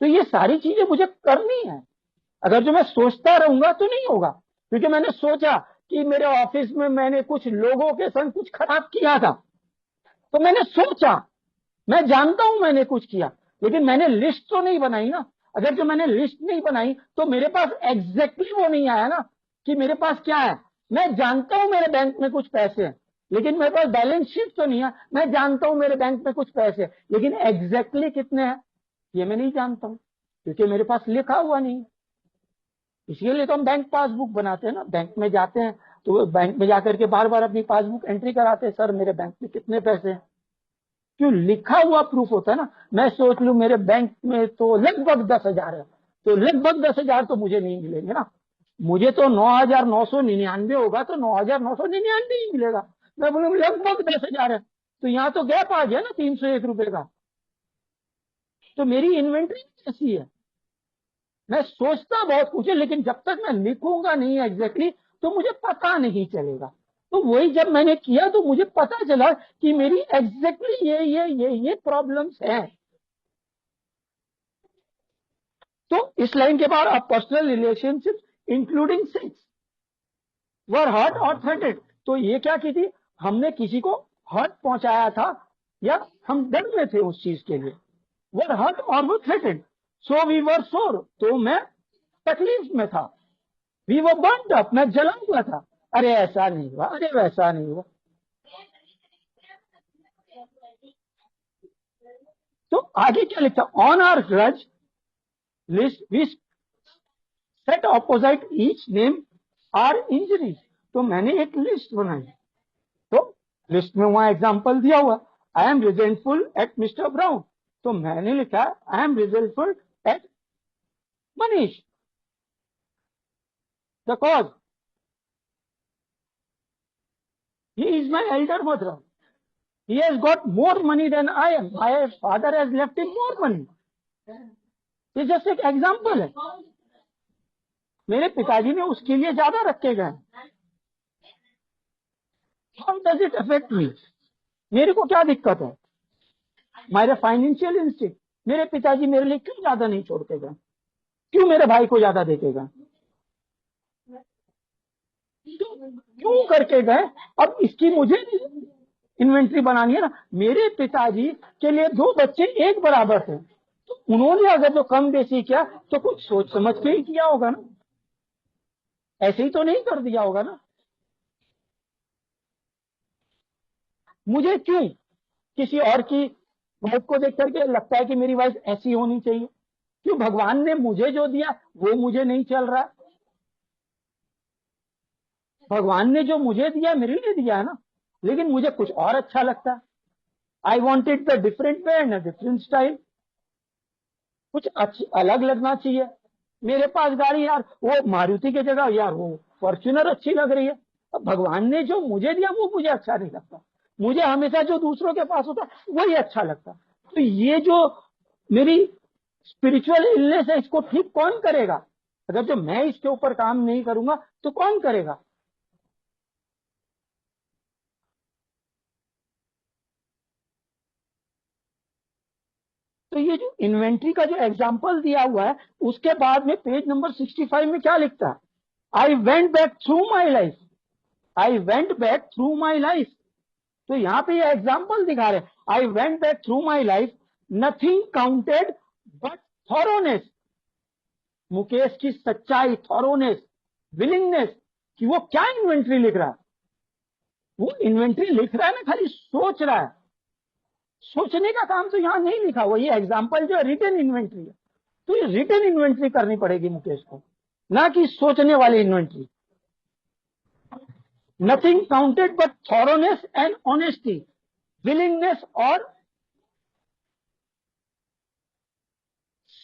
A: तो ये सारी चीजें मुझे करनी है। अगर जो मैं सोचता रहूंगा तो नहीं होगा, क्योंकि मैंने सोचा कि मेरे ऑफिस में मैंने कुछ लोगों के संग कुछ खराब किया था, तो मैंने सोचा, मैं जानता हूं मैंने कुछ किया, लेकिन मैंने लिस्ट तो नहीं बनाई ना। अगर जो मैंने लिस्ट नहीं बनाई तो मेरे पास एग्जैक्टली वो नहीं आया ना कि मेरे पास क्या है। मैं जानता हूं मेरे बैंक में कुछ पैसे हैं, लेकिन मेरे पास बैलेंस शीट तो नहीं है। मैं जानता हूं मेरे बैंक में कुछ पैसे हैं, लेकिन एग्जैक्टली कितने हैं ये मैं नहीं जानता हूं, क्योंकि मेरे पास लिखा हुआ नहीं है। इसीलिए तो हम बैंक पासबुक बनाते हैं ना, बैंक में जाते हैं तो बैंक में जाकर के बार बार अपनी पासबुक एंट्री कराते हैं, सर मेरे बैंक में कितने पैसे हैं। क्यों? लिखा हुआ प्रूफ होता है ना। मैं सोच लूं मेरे बैंक में तो लगभग 10,000 है, तो लगभग 10,000 तो मुझे नहीं मिलेंगे ना। मुझे तो 9,999 होगा, तो 9,999 ही मिलेगा। मैं बोलूँ लगभग 10,000 है, तो यहाँ तो गैप आ गया ना 301 रुपए का। तो मेरी इन्वेंट्री ऐसी है, मैं सोचता बहुत कुछ है, लेकिन जब तक मैं लिखूंगा नहीं एग्जैक्टली तो मुझे पता नहीं चलेगा। तो वही जब मैंने किया तो मुझे पता चला कि मेरी एग्जैक्टली ये प्रॉब्लम्स हैं। तो इस लाइन के बाद आप personal relationship including sex were hurt और थ्रेटेड। तो ये क्या की थी? हमने किसी को हर्ट पहुंचाया था या हम डर में थे उस चीज के लिए। वर हर्ट और वो थ्रेटेड, सो वी वर सोर, तो मैं तकलीफ में था। वी वर बर्न्ड अप, मैं जला हुआ था। अरे ऐसा नहीं हुआ, अरे वैसा नहीं हुआ। तो आगे क्या लिखा? On our grudge list we set opposite each name our injuries. तो मैंने एक लिस्ट बनाई, तो लिस्ट में वहां एग्जाम्पल दिया हुआ, I am resentful at Mr Brown, तो मैंने लिखा I am resentful at Manish, the cause he is my elder mother, he has got more money than I am, my father has left him more money. ये just एक example है। मेरे पिताजी ने उसके लिए ज्यादा रखे गए। How does it affect me? मेरे को क्या दिक्कत है? मेरे फाइनेंशियल इंस्टिंक्ट, मेरे पिताजी मेरे लिए क्यों ज्यादा नहीं छोड़ के गए? क्यों मेरे भाई को ज्यादा देके गए? क्यों करके गए? अब इसकी मुझे इन्वेंट्री बनानी है ना। मेरे पिताजी के लिए 2 बच्चे एक बराबर थे, तो उन्होंने अगर जो कम बेसी किया तो कुछ सोच समझ के ही किया होगा ना, ऐसे ही तो नहीं कर दिया होगा ना। मुझे क्यों किसी और की वाइफ को देख करके लगता है कि मेरी वाइफ ऐसी होनी चाहिए? क्यों भगवान ने मुझे जो दिया वो मुझे नहीं चल रहा? भगवान ने जो मुझे दिया मेरे लिए दिया है ना, लेकिन मुझे कुछ और अच्छा लगता है। I wanted the different way and different style, कुछ अच्छी अलग लगना चाहिए। मेरे पास गाड़ी यार वो मारुति की जगह यार वो फॉर्च्यूनर अच्छी लग रही है। अब भगवान ने जो मुझे दिया वो मुझे अच्छा नहीं लगता, मुझे हमेशा जो दूसरों के पास होता वही अच्छा लगता। तो ये जो मेरी स्पिरिचुअल इलनेस है इसको ठीक कौन करेगा? अगर जो मैं इसके ऊपर काम नहीं करूंगा तो कौन करेगा? तो ये जो इन्वेंट्री का जो एग्जाम्पल दिया हुआ है उसके बाद में पेज नंबर 65 में क्या लिखता है? I went back through my life, I went back through my life. तो यहां पे ये एग्जाम्पल दिखा रहे, I went back through my life, nothing counted but thoroughness. Mukesh की सच्चाई, थॉरोनेस, विलिंगनेस, कि वो क्या इन्वेंट्री लिख रहा है? वो इन्वेंट्री लिख रहा है ना, खाली सोच रहा है। सोचने का काम तो यहां नहीं लिखा हुआ। ये एग्जाम्पल जो है रिटन इन्वेंट्री है, तो ये रिटन इन्वेंट्री करनी पड़ेगी मुकेश को, ना कि सोचने वाली inventory. Nothing counted but thoroughness and honesty, willingness और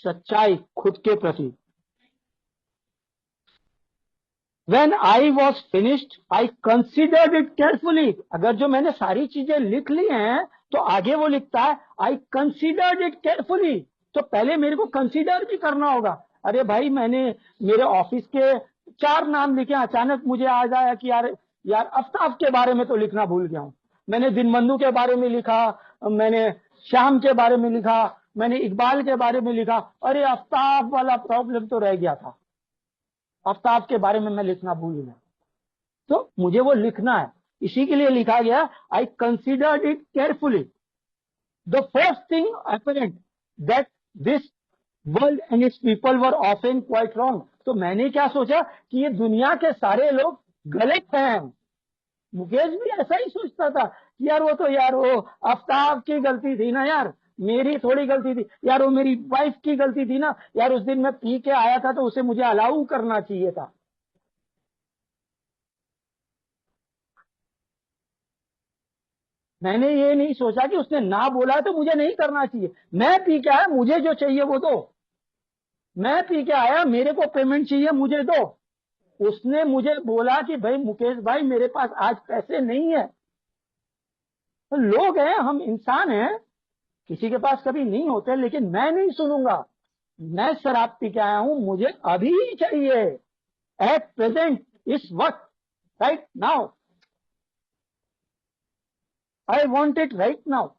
A: सच्चाई खुद के प्रति। When I was finished, I considered it carefully। अगर जो मैंने सारी चीजें लिख ली हैं तो आगे वो लिखता है I considered it carefully। तो पहले मेरे को कंसीडर भी करना होगा। अरे भाई मैंने मेरे ऑफिस के 4 नाम लिखे, अचानक मुझे आ जाया कि यार यार आफ्ताब के बारे में तो लिखना भूल गया हूं। मैंने दिनबंधु के बारे में लिखा, मैंने श्याम के बारे में लिखा, मैंने इकबाल के बारे में लिखा, अरे आफ्ताब वाला प्रॉब्लम तो रह गया था, आफ्ताब के बारे में मैं लिखना भूल गया। तो मुझे वो लिखना है, इसी के लिए लिखा गया I considered it carefully. The first thing apparent that this world and its people were often quite wrong. तो मैंने क्या सोचा कि ये दुनिया के सारे लोग गलत हैं। मुकेश भी ऐसा ही सोचता था कि यार वो आफ्ताब की गलती थी ना यार, मेरी थोड़ी गलती थी यार, वो मेरी वाइफ की गलती थी ना यार, उस दिन मैं पी के आया था तो उसे मुझे अलाउ करना चाहिए था। मैंने ये नहीं सोचा कि उसने ना बोला तो मुझे नहीं करना चाहिए। मैं पी के आया, मुझे जो चाहिए वो दो। मैं पी के आया, मेरे को पेमेंट चाहिए, मुझे दो। उसने मुझे बोला कि भाई मुकेश भाई मेरे पास आज पैसे नहीं है। तो लोग हैं, हम इंसान हैं, किसी के पास कभी नहीं होते, लेकिन मैं नहीं सुनूंगा। मैं शराब पी के आया हूं, मुझे अभी ही चाहिए, एट प्रेजेंट, इस वक्त, right now, I want it right now.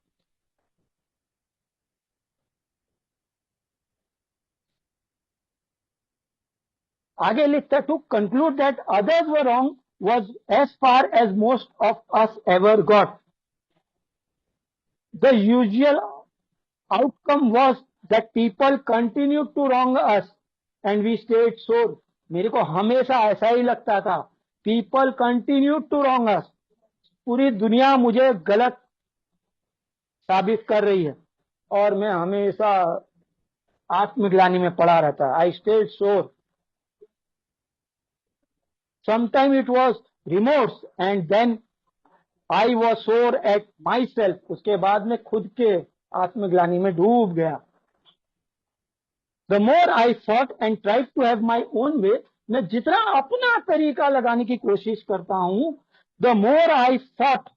A: आगे लिखता, to conclude that others were wrong was as far as most of us ever got. The usual outcome was that people continued to wrong us and we stayed sore। मेरे को हमेशा ऐसा ही लगता था, people continued to wrong us, पूरी दुनिया मुझे गलत साबित कर रही है और मैं हमेशा आत्मग्लानि में पड़ा रहता। I stayed sore, sometime it was remorse and then I was sore at my self. उसके बाद में खुद के आत्मग्लानि में डूब गया। The more I fought and try to have my own way, मैं जितना अपना तरीका लगाने की कोशिश करता हूं, the more I fought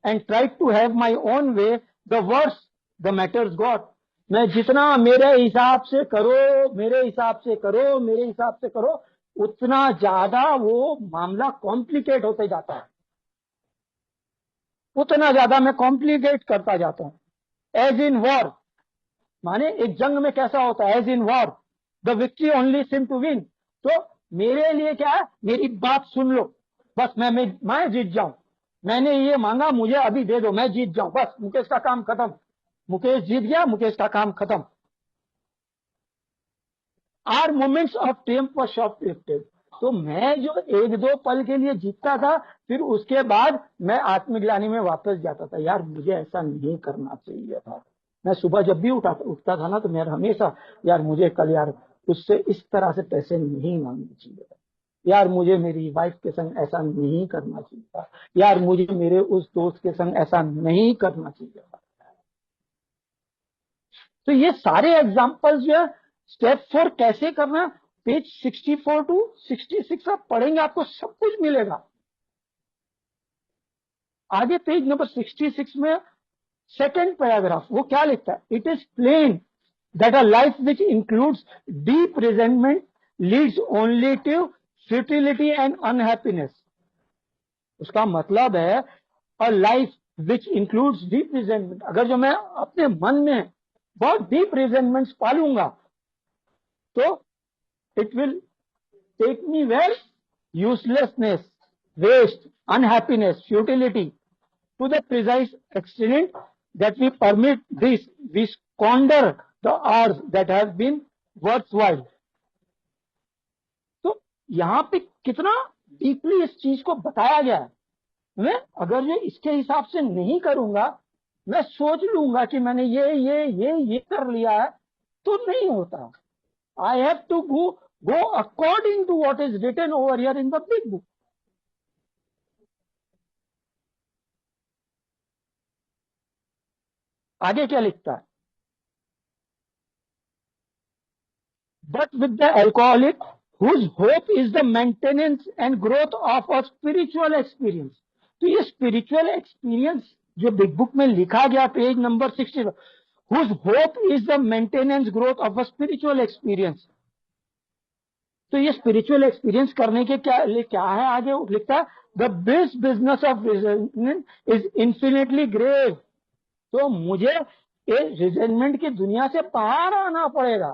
A: and try to have my own way, the worse the matters got. मैं जितना मेरे हिसाब से करो, मेरे हिसाब से करो, मेरे हिसाब से करो, उतना ज्यादा वो मामला कॉम्प्लिकेट होते जाता है, उतना ज्यादा मैं कॉम्प्लिकेट करता जाता हूं। एज इन वॉर, माने एक जंग में कैसा होता है, as in war the victory only seem to win. तो मेरे लिए क्या है, मेरी बात सुन लो, बस मैं जीत जाऊं। मैंने ये मांगा, मुझे अभी दे दो, मैं जीत जाऊं, बस मुकेश का काम खत्म। मुकेश जीत गया, मुकेश का काम खत्म। Our moments of triumph were short lifted. तो मैं जो एक दो पल के लिए जीतता था, फिर उसके बाद मैं आत्मग्लानि में वापस जाता था, यार मुझे ऐसा नहीं करना चाहिए था। मैं सुबह जब भी उठता था ना, तो मेरा हमेशा, यार मुझे कल यार उससे इस तरह से पैसे नहीं मांगने चाहिए, यार मुझे मेरी वाइफ के संग ऐसा नहीं करना चाहिए था, यार मुझे मेरे उस दोस्त के संग ऐसा नहीं करना चाहिए था। तो ये सारे एग्जाम्पल्स जो है, स्टेप 4 कैसे करना, पेज 64 टू 66 आप पढ़ेंगे, आपको सब कुछ मिलेगा। आगे पेज नंबर 66 में सेकेंड पैराग्राफ, वो क्या लिखता है, it is plain that a life which includes deep resentment leads only to futility and unhappiness. उसका मतलब है, a life which includes deep resentment, अगर जो मैं अपने मन में बहुत डीप रिजेंटमेंट्स पालूंगा, तो it will take me where, uselessness, waste, unhappiness, futility, to the precise extent that we permit this, we squander the hours that have been worthwhile. तो यहां पे कितना डीपली इस चीज को बताया गया है। मैं अगर ये इसके हिसाब से नहीं करूंगा, मैं सोच लूंगा कि मैंने ये कर लिया है, तो नहीं होता। I have to go according to what is written over here in the big book. आगे क्या लिखता है, but with the alcoholic whose hope is the maintenance and growth of a spiritual experience. तो ये spiritual experience जो big Book में लिखा गया page number 60, whose hope is the maintenance growth of a spiritual experience. तो ये spiritual experience करने के क्या है, आगे लिखता है, the best business of resentment is infinitely grave. तो मुझे रिजेंटमेंट की दुनिया से बाहर आना पड़ेगा।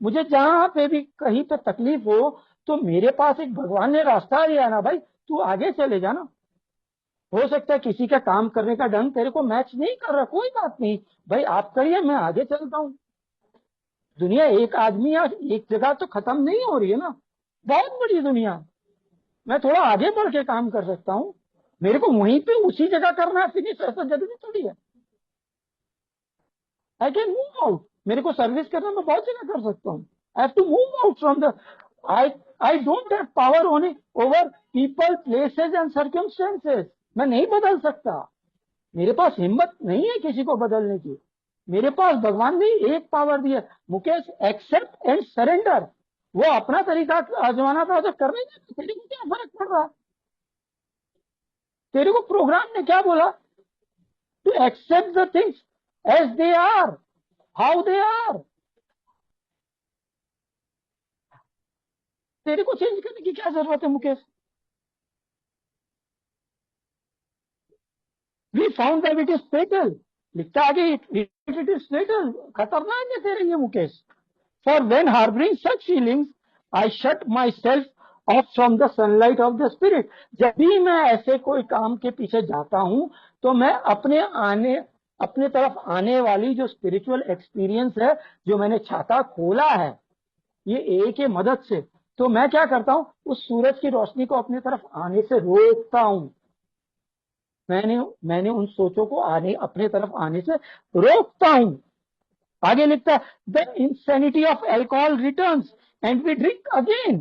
A: मुझे जहां पे भी कहीं पे तकलीफ हो, तो मेरे पास एक भगवान ने रास्ता दिया ना, भाई तू आगे चले जाना। हो सकता है किसी का काम करने का ढंग तेरे को मैच नहीं कर रहा, कोई बात नहीं भाई, आप करिए, मैं आगे चलता हूँ। दुनिया एक आदमी या एक जगह तो खत्म नहीं हो रही है ना, बहुत बड़ी दुनिया। मैं थोड़ा आगे बढ़ के काम कर सकता हूँ, मेरे को वहीं पे उसी जगह करना है फिनिश, ऐसा जरूरी थोड़ी है। आई कैन मूव आउट, मेरे को सर्विस करना मैं बहुत जगह कर सकता हूँ। I have to move out from the, I I don't have power only over people, places and circumstances. मैं नहीं बदल सकता, मेरे पास हिम्मत नहीं है किसी को बदलने की। मेरे पास भगवान ने एक पावर दी है, मुकेश, एक्सेप्ट एंड सरेंडर। वो अपना तरीका आजमाना था तो करने देते, तेरे को क्या फर्क पड़ रहा है। तेरे को प्रोग्राम ने क्या बोला, to accept the things as they are, how they are. तेरे को चेंज करने की क्या जरूरत है Mukesh. We found that it is fatal, लिखता आगे, इट इज फेटल, खतरनाक है तेरे लिए Mukesh. For when harbouring such feelings I shut my self off from the sunlight of the spirit. जब भी मैं ऐसे कोई काम के पीछे जाता हूं, तो मैं अपने तरफ आने वाली जो स्पिरिचुअल एक्सपीरियंस है, जो मैंने छाता खोला है ये ए के मदद से, तो मैं क्या करता हूं, उस सूरज की रोशनी को अपनी तरफ आने से रोकता हूं। मैंने उन सोचों को अपने तरफ आने से रोकता हूं। आगे लिखता है, the insanity of alcohol returns and we drink again.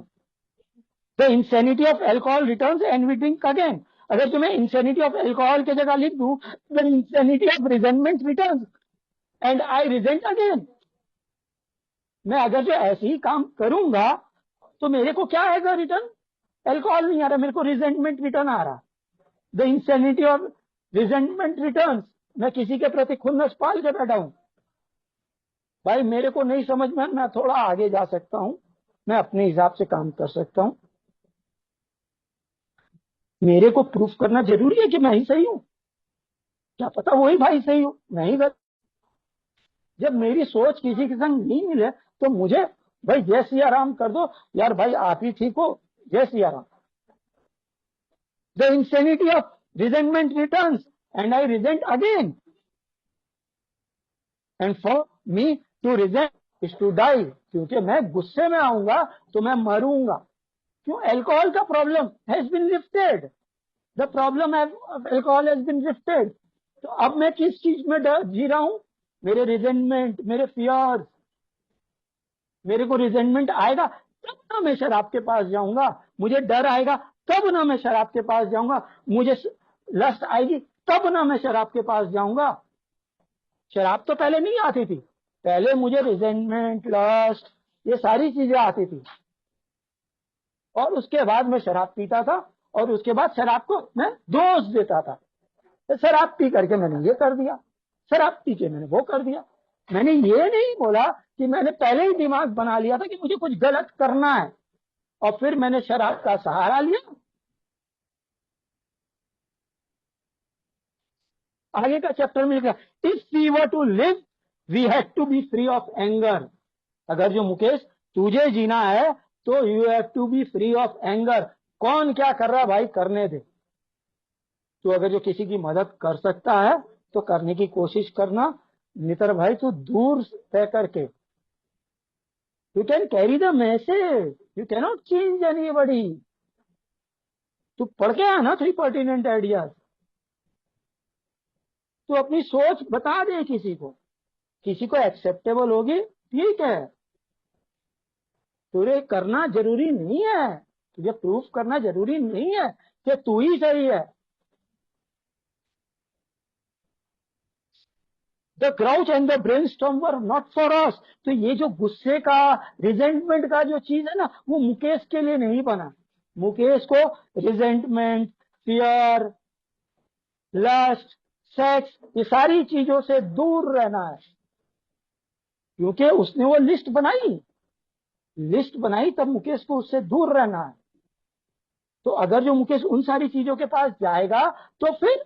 A: The insanity of alcohol returns and we drink again. अगर तुम्हें इंसेनिटी ऑफ एल्कोहल की जगह लिख दूं, the insanity of resentment returns and I resent again. मैं अगर जो ऐसे ही काम करूंगा, तो मेरे को क्या आएगा रिटर्न, एल्कोहल नहीं आ रहा, मेरे को रिजेंटमेंट रिटर्न आ रहा। The insanity of resentment returns, मैं किसी के प्रति खुन्नस पाल के बैठा हूं। भाई मेरे को नहीं समझ में, मैं थोड़ा आगे जा सकता हूं, मैं अपने हिसाब से काम कर सकता हूं। मेरे को प्रूफ करना जरूरी है कि मैं ही सही हूं, क्या पता वही भाई सही हो, मैं ही गलत। जब मेरी सोच किसी के संग नहीं मिले, तो मुझे भाई जय सिया राम कर दो, यार भाई आप ही ठीक हो, जय Siya Ram. The insanity of resentment returns and I resent again. And for me to resent is to die. क्योंकि मैं गुस्से में आऊंगा तो मैं मरूंगा. क्यों? अल्कोहल का problem has been lifted. The problem of alcohol has been lifted. तो अब मैं किस चीज में जी रहा हूं? मेरे रिजेंटमेंट, मेरे फियर्स. मेरे को रिजेंटमेंट आएगा तब ना मैं शराब के पास जाऊंगा. मुझे डर आएगा तब ना मैं शराब के पास जाऊंगा. मुझे लस्ट आएगी तब ना मैं शराब के पास जाऊंगा. शराब तो पहले नहीं आती थी. पहले मुझे रिजेंटमेंट, लस्ट, ये सारी चीजें आती थी और उसके बाद मैं शराब पीता था और उसके बाद शराब को मैं दोष देता था. तो शराब पी करके मैंने ये कर दिया, शराब पी के मैंने वो कर दिया. मैंने ये नहीं बोला कि मैंने पहले ही दिमाग बना लिया था कि मुझे कुछ गलत करना है और फिर मैंने शराब का सहारा लिया. आगे का चैप्टर में लिखा, if we were to live we had to be free of anger. अगर जो मुकेश तुझे जीना है तो you have to be free of anger. कौन क्या कर रहा है भाई, करने दे. तो अगर जो किसी की मदद कर सकता है तो करने की कोशिश करना. नितर भाई तू दूर तय करके, you can carry the message, you cannot change anybody. तू पढ़ के आया ना 3 पर्टिनेंट आइडियाज. तू अपनी सोच बता दे किसी को एक्सेप्टेबल होगी ठीक है. तुझे करना जरूरी नहीं है, तुझे प्रूफ करना जरूरी नहीं है कि तू ही सही है. The grouch and the brainstorm were not for us. तो ये जो गुस्से का, रिजेंटमेंट का जो चीज है ना, वो मुकेश के लिए नहीं बना. मुकेश को रिजेंटमेंट, फियर, लस्ट, सेक्स, ये सारी चीजों से दूर रहना है. क्योंकि उसने वो लिस्ट बनाई तब मुकेश को उससे दूर रहना है. तो अगर जो मुकेश उन सारी चीजों के पास जाएगा तो फिर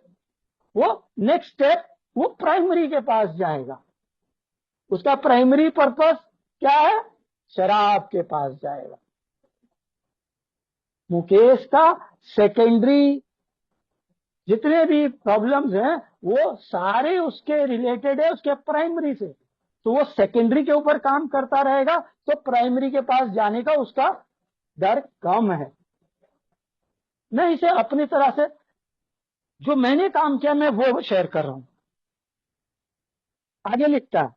A: वो नेक्स्ट स्टेप वो प्राइमरी के पास जाएगा. उसका प्राइमरी पर्पस क्या है? शराब के पास जाएगा. मुकेश का सेकेंडरी जितने भी प्रॉब्लम्स हैं वो सारे उसके रिलेटेड है उसके प्राइमरी से. तो वो सेकेंडरी के ऊपर काम करता रहेगा तो प्राइमरी के पास जाने का उसका डर कम है. मैं इसे अपनी तरह से जो मैंने काम किया मैं वो शेयर कर रहा हूं. आगे लिखता है,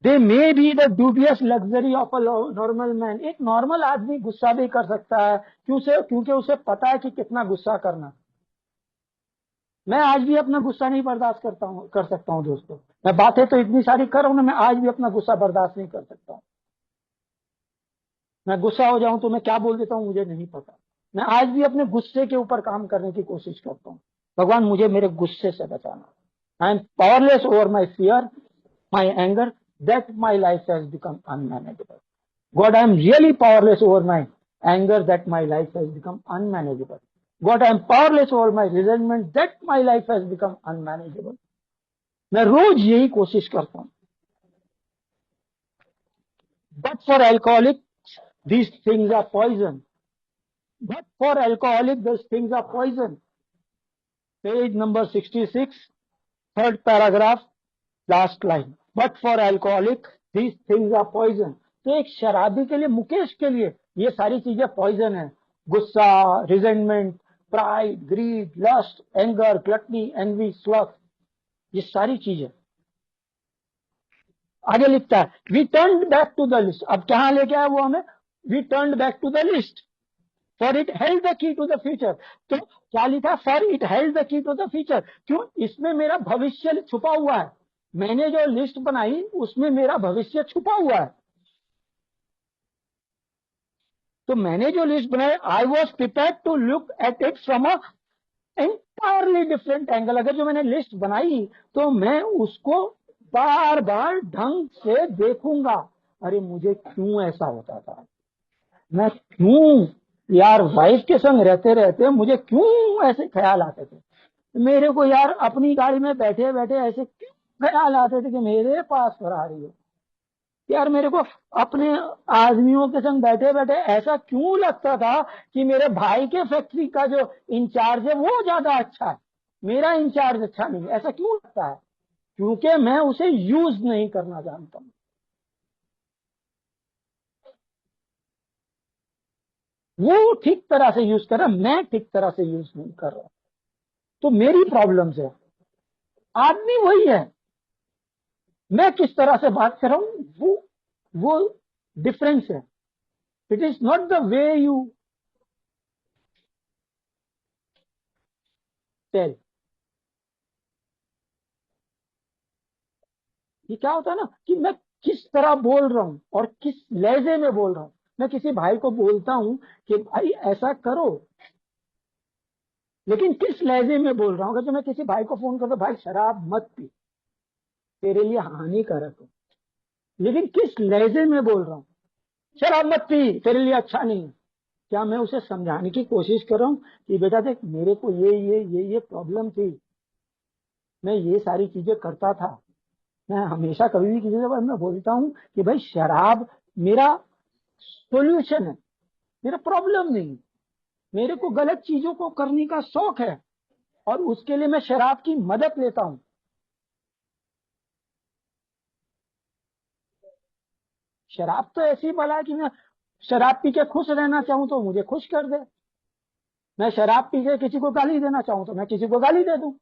A: they may be the dubious luxury of a normal man. एक नॉर्मल आदमी गुस्सा भी कर सकता है. क्योंकि उसे पता है कि कितना गुस्सा करना. मैं आज भी अपना गुस्सा नहीं बर्दाश्त कर सकता हूं दोस्तों. मैं बातें तो इतनी सारी कर रहा हूं ना, मैं आज भी अपना गुस्सा बर्दाश्त नहीं कर सकता हूं. मैं गुस्सा हो जाऊं तो मैं क्या बोल देता हूं मुझे नहीं पता. मैं आज भी अपने गुस्से के ऊपर काम करने की कोशिश करता हूं. भगवान मुझे मेरे गुस्से से बचाना. I am powerless over my fear, my anger, that my life has become unmanageable. God, I am really powerless over my anger, that my life has become unmanageable. God, I am powerless over my resentment, that my life has become unmanageable. मैं रोज यही कोशिश करता हूं. But for alcoholics, these things are poison. But for alcoholic, those things are poison. Page number 66, third paragraph, last line. But for alcoholic, these things are poison. तो एक शराबी के लिए, मुकेश के लिए ये सारी चीजें पॉइजन है. गुस्सा, resentment, pride, greed, lust, anger, gluttony, envy, sloth, ये सारी चीजें. आगे लिखता है, we turn back to the list. अब कहां लेके आया वो हमें? We turn back to the list, for it held the key to the future. तो क्या लिखा? For it held the key to the future. क्यों? इसमें मेरा भविष्य छुपा हुआ है. मैंने जो लिस्ट बनाई उसमें मेरा भविष्य छुपा हुआ है. तो मैंने जो लिस्ट बनाई, I was prepared to look at it from a entirely different angle. अगर जो मैंने लिस्ट बनाई तो मैं उसको बार बार ढंग से देखूंगा. अरे मुझे क्यों ऐसा होता था, मैं क्यों यार वाइफ के संग रहते रहते मुझे क्यों ऐसे ख्याल आते थे. मेरे को यार अपनी गाड़ी में बैठे बैठे ऐसे क्यों ख्याल आते थे कि मेरे पास फरारी हो. यार मेरे को अपने आदमियों के संग बैठे बैठे ऐसा क्यों लगता था कि मेरे भाई के फैक्ट्री का जो इंचार्ज है वो ज्यादा अच्छा है, मेरा इंचार्ज अच्छा नहीं है, ऐसा क्यों लगता है? क्योंकि मैं उसे यूज नहीं करना जानता हूं। वो ठीक तरह से यूज कर रहा, मैं ठीक तरह से यूज नहीं कर रहा, तो मेरी प्रॉब्लम है। आदमी वही है, मैं किस तरह से बात कर रहा हूं वो डिफरेंस है। It is not the way you tell. ये क्या होता है ना कि मैं किस तरह बोल रहा हूं और किस लहजे में बोल रहा हूं। मैं किसी भाई को बोलता हूं कि भाई ऐसा करो, लेकिन किस लहजे में बोल रहा हूं। अगर जो मैं किसी भाई को फोन करता, भाई शराब मत पी, तेरे लिए हानिकारक है, लेकिन किस लहजे में बोल रहा हूं, शराब मत पी तेरे लिए अच्छा नहीं है। क्या मैं उसे समझाने की कोशिश कर रहा हूं कि बेटा देख, मेरे को ये प्रॉब्लम थी, मैं ये सारी चीजें करता था। मैं हमेशा कभी भी किसी के बारे में बोलता हूं कि भाई शराब मेरा सोल्यूशन है, मेरा प्रॉब्लम नहीं है। मेरे को गलत चीजों को करने का शौक है और उसके लिए मैं शराब की मदद लेता हूं। शराब तो ऐसी बला है कि मैं शराब पी के खुश रहना चाहूं तो मुझे खुश कर दे, मैं शराब पी के किसी को गाली देना चाहूं तो मैं किसी को गाली दे दूं,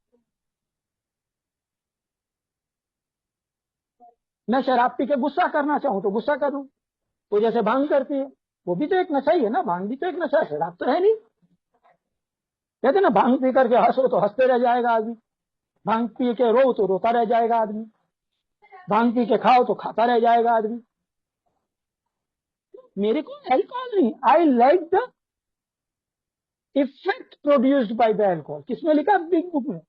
A: मैं शराब पी के गुस्सा करना चाहूं तो गुस्सा करूं। तो जैसे भांग करती है, वो भी तो एक नशा ही है ना, भांग भी तो एक नशा है, शराब तो है नहीं। कहते ना, भांग पी करके हंसो तो हंसते रह जाएगा आदमी, भांग पी के रो तो रोता रह जाएगा आदमी, भांग पी के खाओ तो खाता रह जाएगा आदमी। मेरे को अल्कोहल नहीं, I like the effect produced by the alcohol. किसमें लिखा, बिग बुक में।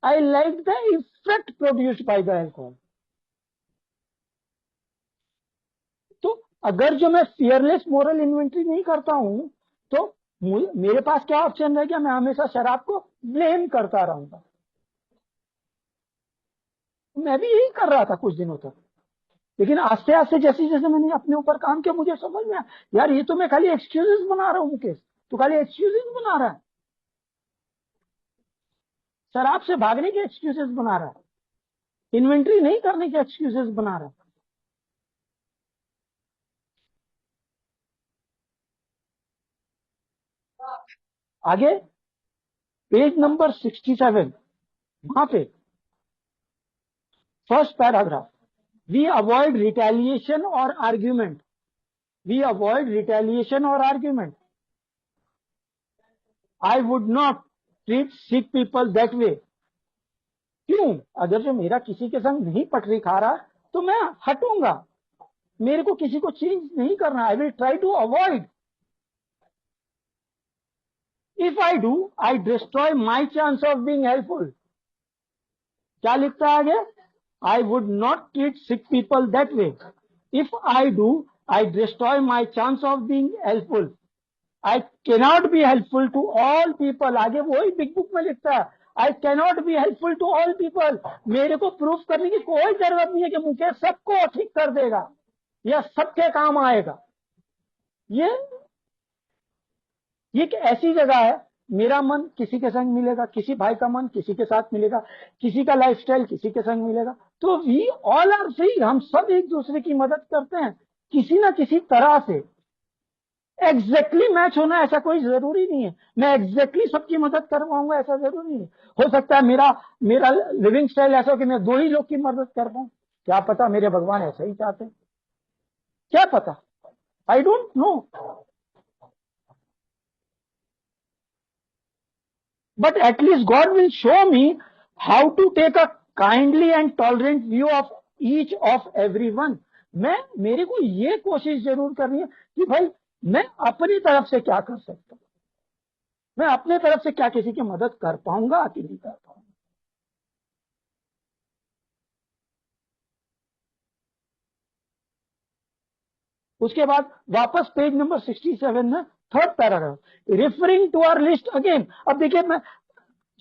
A: I like the effect produced by the alcohol. तो अगर जो मैं फियरलेस मोरल इन्वेंट्री नहीं करता हूं, तो मेरे पास क्या ऑप्शन रह गया, मैं हमेशा शराब को ब्लेम करता रहूंगा। मैं भी यही कर रहा था कुछ दिनों तक, लेकिन आस्ते आस्ते जैसे जैसे मैंने अपने ऊपर काम किया, मुझे समझ में आया, यार ये तो मैं खाली एक्सक्यूजेस बना रहा हूँ मुकेश, तो खाली एक्सक्यूजेस बना रहा है, शराब से भागने के एक्सक्यूजेस बना रहा है, इन्वेंट्री नहीं करने के एक्सक्यूजेस बना रहा है। आगे पेज नंबर 67, वहां पे first paragraph, we avoid retaliation और आर्ग्यूमेंट, वी अवॉइड रिटेलिएशन और argument, I would not treat sick people that way. क्यों? अगर जो मेरा किसी के संग नहीं पटरी खा रहा तो मैं हटूंगा, मेरे को किसी को चेंज नहीं करना, I will try to avoid. If I do, I destroy my chance of being helpful. क्या लिखता है आगे, I would not treat sick people that way. If I do, I destroy my chance of being helpful. I cannot be helpful to all people. आगे वही Big Book में लिखता है, I cannot be helpful to all people. मेरे को proof करने की कोई जरूरत नहीं है कि मुकेश सबको ठीक कर देगा या सबके काम आएगा। ये ये एक ऐसी जगह है, मेरा मन किसी के संग मिलेगा, किसी भाई का मन किसी के साथ मिलेगा, किसी का लाइफस्टाइल किसी के संग मिलेगा, तो वी ऑल आर फ्री, हम सब एक दूसरे की मदद करते हैं किसी ना किसी तरह से। एग्जैक्टली मैच होना ऐसा कोई जरूरी नहीं है, मैं एग्जैक्टली सबकी मदद कर पाऊंगा ऐसा जरूरी नहीं है। हो सकता है मेरा मेरा लिविंग स्टाइल ऐसा हो कि मैं दो ही लोग की मदद कर पाऊं, क्या पता मेरे भगवान ऐसा ही चाहते हैं, क्या पता, I don't know. But at least God will show me how to take a kindly and tolerant view of each of everyone. मैं मेरे को ये कोशिश जरूर करनी है कि भाई मैं अपनी तरफ से क्या कर सकता हूं, मैं अपने तरफ से क्या किसी की मदद कर पाऊंगा कि नहीं कर पाऊंगा। उसके बाद वापस पेज नंबर 67 में third paragraph, referring to our list again. अब देखिए, मैं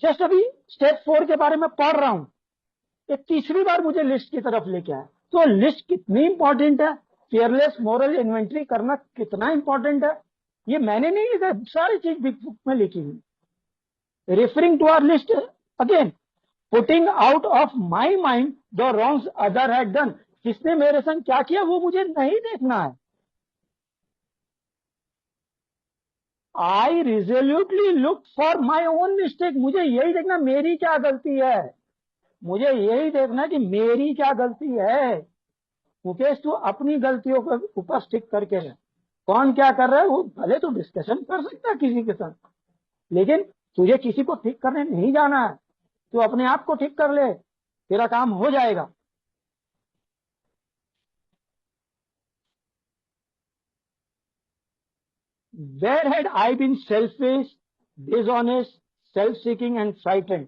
A: जस्ट अभी स्टेप 4 के बारे में पढ़ रहा हूं, ये तीसरी बार मुझे लिस्ट की तरफ लेके आया। तो लिस्ट कितनी इंपॉर्टेंट है, फियरलेस मोरल इन्वेंट्री करना कितना इंपॉर्टेंट है, ये मैंने नहीं लिखा, सारी चीज बिग बुक में लिखी हुई। Referring to our list again, putting out of my mind the wrongs other had done, किसने मेरे संग क्या किया वो मुझे नहीं देखना है। I resolutely look for my own mistake, मुझे यही देखना मेरी क्या गलती है, मुझे यही देखना कि मेरी क्या गलती है। मुकेश तू अपनी गलतियों के ऊपर स्टिक करके रह, कौन क्या कर रहा है वो भले तू डिस्कशन कर सकता है किसी के साथ, लेकिन तुझे किसी को ठीक करने नहीं जाना है, तू अपने आप को ठीक कर ले, तेरा काम हो जाएगा। Where had I been selfish, dishonest, self-seeking and frightened?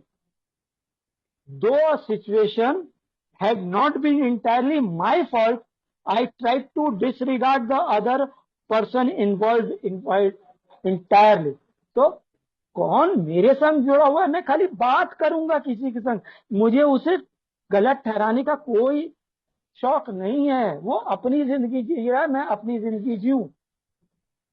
A: Though a situation had not been entirely my fault, I tried to disregard the other person involved entirely. तो कौन मेरे संग जुड़ा हुआ है, मैं खाली बात करूंगा किसी के संग, मुझे उसे गलत ठहराने का कोई शौक नहीं है। वो अपनी जिंदगी जी रहा है, मैं अपनी जिंदगी जीऊं,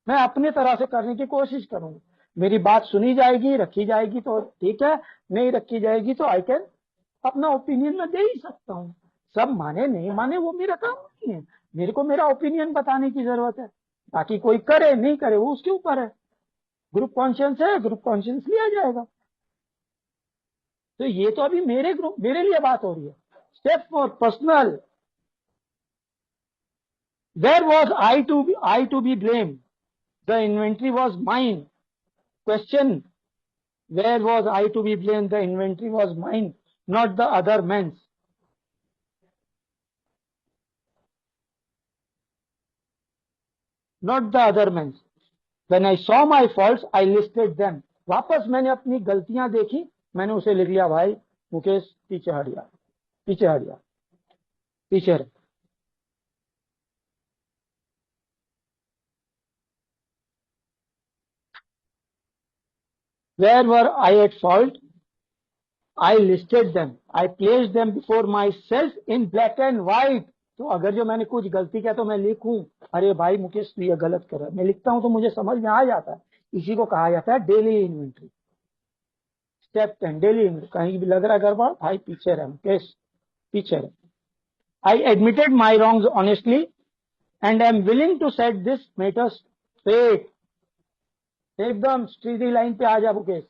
A: मैं अपनी तरह से करने की कोशिश करूंगा। मेरी बात सुनी जाएगी, रखी जाएगी तो ठीक है, नहीं रखी जाएगी तो आई कैन अपना ओपिनियन में दे ही सकता हूँ। सब माने नहीं माने वो मेरा काम नहीं है, मेरे को मेरा ओपिनियन बताने की जरूरत है, बाकी कोई करे नहीं करे वो उसके ऊपर है। ग्रुप कॉन्शियंस है, ग्रुप कॉन्शियंस लिया जाएगा। तो ये तो अभी मेरे लिए बात हो रही है। Step four personal, where was I to be blame, the inventory was mine. Question, where was I to be blamed? The inventory was mine, not the other man's. Not the other man's. When I saw my faults, I listed them. वापस मैंने अपनी गलतियां देखी, मैंने उसे लिख लिया, भाई मुकेश पीछे हट गया, पीछे हट गया, पीछे हट। Where were I at fault? I listed them. I placed them before myself in black and white. तो अगर जो मैंने कुछ गलती किया तो मैं लिखूं, अरे भाई मुकेश तू ये गलत कर रहा है, मैं लिखता हूं तो मुझे समझ में आ जाता है। इसी को कहा जाता है daily inventory. Step 10, daily inventory. कहीं भी लग रहा है गड़बड़, भाई पीछे रह मुकेश, पीछे रह। I admitted my wrongs honestly and I am willing to set this matter straight. एकदम सीधी लाइन पे आ जा Mukesh.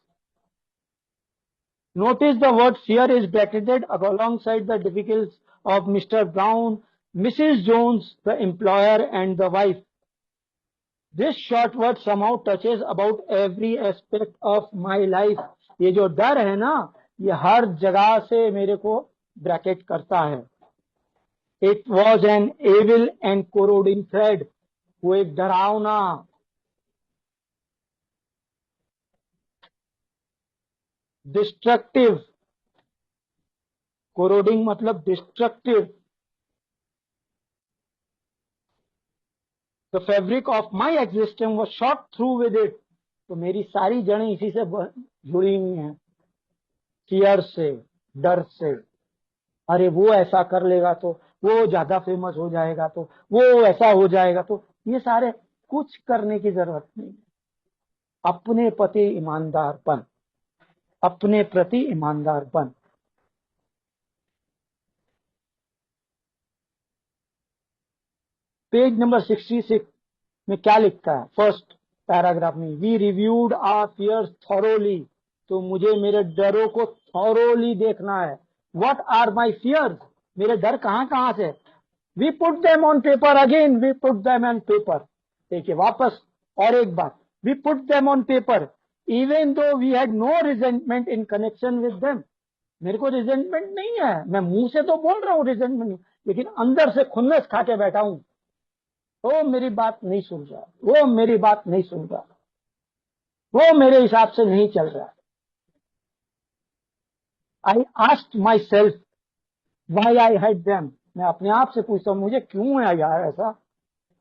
A: Notice the word fear is bracketed alongside the difficulties of Mr. Brown, Mrs. Jones, the employer and the wife. This short word somehow touches about every aspect of my life. ये जो डर है ना, ये हर जगह से मेरे को ब्रैकेट करता है। It was an evil and corroding thread. वो एक डरावना, डिस्ट्रक्टिव, कोरोडिंग मतलब destructive, the fabric of my existence was shot through with it. तो मेरी सारी जड़ें इसी से जुड़ी हुई हैं, फियर से, डर से। अरे वो ऐसा कर लेगा तो, वो ज्यादा फेमस हो जाएगा तो, वो ऐसा हो जाएगा तो, ये सारे कुछ करने की जरूरत नहीं। अपने प्रति ईमानदार बन, अपने प्रति ईमानदार बन। पेज नंबर 66 में क्या लिखता है, फर्स्ट पैराग्राफ में, we reviewed our fears thoroughly. तो मुझे मेरे डरों को थॉरोली देखना है। व्हाट आर माय फियर्स, मेरे डर कहां कहां से। We put them on paper, again we put them on paper. देखिए वापस और एक बात, we put them on paper even though we had no resentment in connection with them. मेरे को रिजेंटमेंट नहीं है, मैं मुंह से तो बोल रहा हूँ रिजेंटमेंट नहीं, लेकिन अंदर से खुन्नस खा के बैठा हूं। वो मेरी बात नहीं सुन रहा, वो मेरी बात नहीं सुन रहा, वो मेरे हिसाब से नहीं चल रहा। आई asked my self why I had them. मैं अपने आप से पूछता हूं मुझे क्यों है यार ऐसा।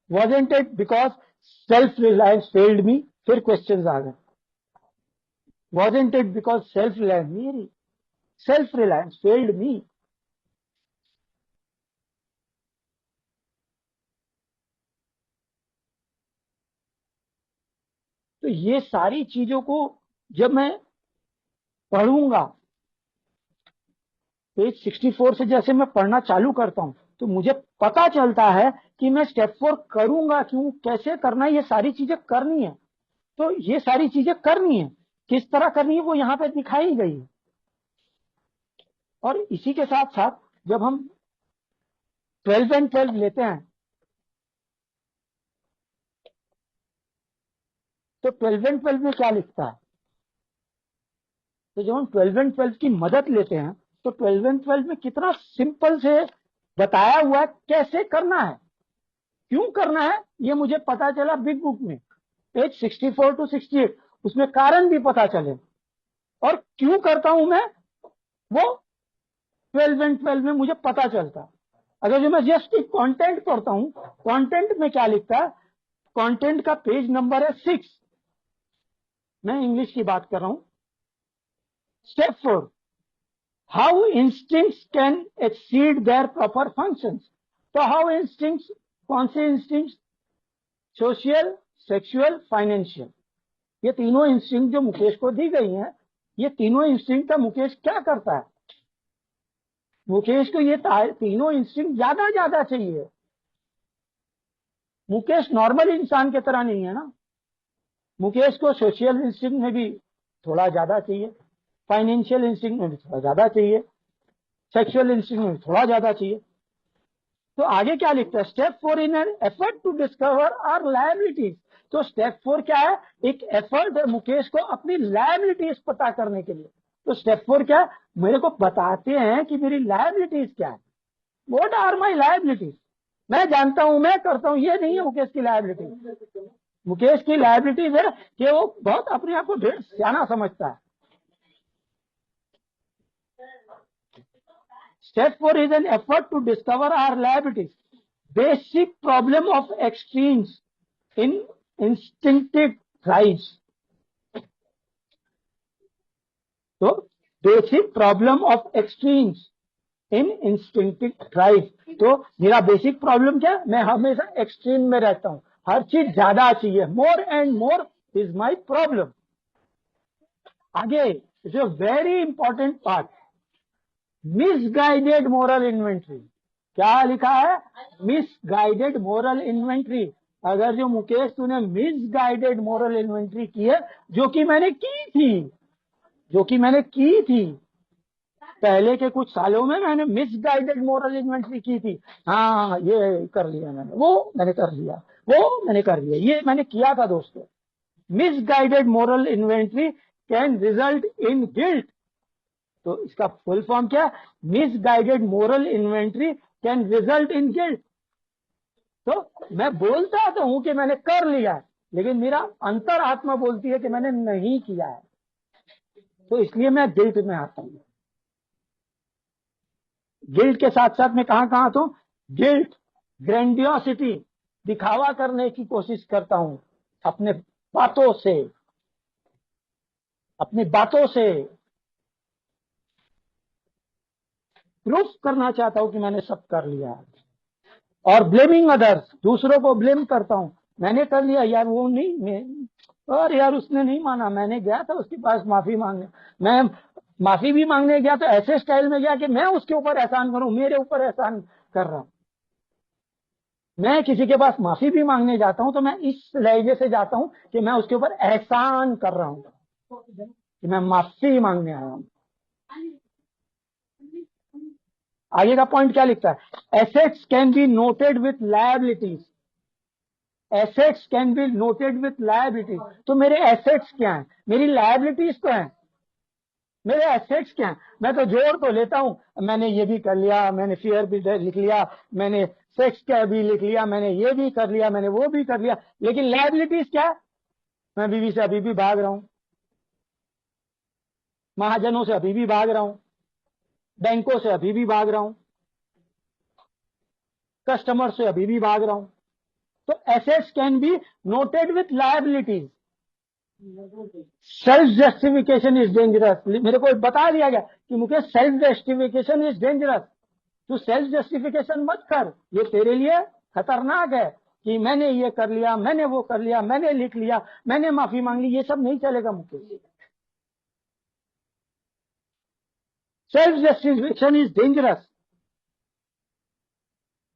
A: Wasn't it because self reliance failed me. फिर क्वेश्चन आ गए, wasn't it because self reliance, मेरी सेल्फ रिलायंस फेल्ड मी। तो ये सारी चीजों को जब मैं पढ़ूंगा, पेज 64 से जैसे मैं पढ़ना चालू करता हूं, तो मुझे पता चलता है कि मैं स्टेप 4 करूंगा क्यों, कैसे करना है, ये सारी चीजें करनी है। तो ये सारी चीजें करनी है, किस तरह करनी है वो यहाँ पे दिखाई गई है। और इसी के साथ साथ जब हम 12 एंड 12 लेते हैं, तो 12 एंड 12 में क्या लिखता है? तो जब हम 12 एंड 12 की मदद लेते हैं, तो 12 एंड 12 में कितना सिंपल से बताया हुआ है कैसे करना है, क्यों करना है, ये मुझे पता चला बिग बुक में, पेज 64 टू 68। उसमें कारण भी पता चले, और क्यों करता हूं मैं वो 12 एंड 12 में मुझे पता चलता। अगर जो मैं जस्ट एक कंटेंट पढ़ता हूं, कंटेंट में क्या लिखता है, कंटेंट का पेज नंबर है 6, मैं इंग्लिश की बात कर रहा हूं। Step 4, how instincts can exceed there proper functions. तो हाउ इंस्टिंक्ट्स, कौन से इंस्टिंक्ट्स? सोशल, सेक्सुअल, फाइनेंशियल, ये तीनों इंस्टिंक्ट जो मुकेश को दी गई हैं, ये तीनों इंस्टिंक्ट का मुकेश क्या करता है? मुकेश को ये तीनों इंस्टिंक्ट ज्यादा ज्यादा चाहिए। मुकेश नॉर्मल इंसान की तरह नहीं है ना, मुकेश को सोशल इंस्टिंक्ट में भी थोड़ा ज्यादा चाहिए, फाइनेंशियल इंस्टिंक्ट में भी थोड़ा ज्यादा चाहिए, सेक्सुअल इंस्टिंक्ट में भी थोड़ा ज्यादा चाहिए। तो आगे क्या लिखता है? Step 4, in an effort to discover our liabilities. तो स्टेप 4 क्या है? एक एफर्ट है मुकेश को अपनी लायबिलिटीज पता करने के लिए। तो स्टेप 4 क्या है? मेरे को बताते हैं कि मेरी लायबिलिटीज क्या है, व्हाट आर माई लायबिलिटीज। मैं जानता हूं, मैं करता हूं, ये नहीं है मुकेश की लायबिलिटी। मुकेश की लायबिलिटीज है कि वो बहुत अपने आप को ढेर सियाना समझता है। Step 4 is an effort to discover our liabilities. Basic problem of extremes in instinctive drives. तो basic problem of extremes in instinctive drive. तो मेरा बेसिक प्रॉब्लम क्या? मैं हमेशा एक्सट्रीम में रहता हूं, हर चीज ज्यादा चाहिए, more and more is my problem. आगे जो very important part, misguided moral inventory. क्या लिखा है? Misguided moral inventory. अगर जो मुकेश तूने मिसगाइडेड मोरल इन्वेंट्री की है, जो कि मैंने की थी, जो कि मैंने की थी पहले के कुछ सालों में, मैंने मिसगाइडेड मोरल इन्वेंट्री की थी। हाँ, ये कर लिया मैंने, वो मैंने कर लिया, वो मैंने कर लिया, ये मैंने किया था दोस्तों। Misguided moral inventory can result in guilt. तो इसका फुल फॉर्म क्या? Misguided moral inventory can result in guilt. तो मैं बोलता तो हूं कि मैंने कर लिया है, लेकिन मेरा अंतर आत्मा बोलती है कि मैंने नहीं किया है, तो इसलिए मैं गिल्ट में आता हूं। गिल्ट के साथ साथ मैं कहां कहां आता हूं? गिल्ट, ग्रैंडियोसिटी, दिखावा करने की कोशिश करता हूं अपने बातों से, अपनी बातों से प्रूफ करना चाहता हूं कि मैंने सब कर लिया है। और ब्लेमिंग अदर्स, दूसरों को ब्लेम करता हूं, मैंने कर लिया यार, वो नहीं, और यार उसने नहीं माना, मैंने गया था उसके पास माफी मांगने, मैं माफी भी मांगने गया तो ऐसे स्टाइल में गया कि मैं उसके ऊपर एहसान करूं, मेरे ऊपर एहसान कर रहा हूं। मैं किसी के पास माफी भी मांगने जाता हूं तो मैं इस लहजे से जाता हूं कि मैं उसके ऊपर एहसान कर रहा हूं, कि मैं माफी मांगने आया हूं। आगे का पॉइंट क्या लिखता है? Assets can be noted with liabilities. Assets can be noted with liabilities. तो मेरे एसेट्स क्या हैं? मेरी लायबिलिटीज तो हैं, मेरे एसेट्स क्या हैं? मैं तो जोड़ तो लेता हूं, मैंने ये भी कर लिया, मैंने फियर भी लिख लिया, मैंने सेक्स का भी लिख लिया, मैंने ये भी कर लिया, मैंने वो भी कर लिया, लेकिन लायबिलिटीज क्या है? मैं बीवी से अभी भी भाग रहा हूं, महाजनों से अभी भी भाग रहा हूं, बैंकों से अभी भी भाग रहा हूं, कस्टमर से अभी भी भाग रहा हूं। तो assets can be noted with liabilities. Self justification is dangerous. मेरे को बता दिया गया कि Mukesh self justification is dangerous, तू सेल्फ जस्टिफिकेशन मत कर, ये तेरे लिए खतरनाक है। कि मैंने ये कर लिया, मैंने वो कर लिया, मैंने लिख लिया, मैंने माफी मांग ली, ये सब नहीं चलेगा Mukesh. Self justification is dangerous.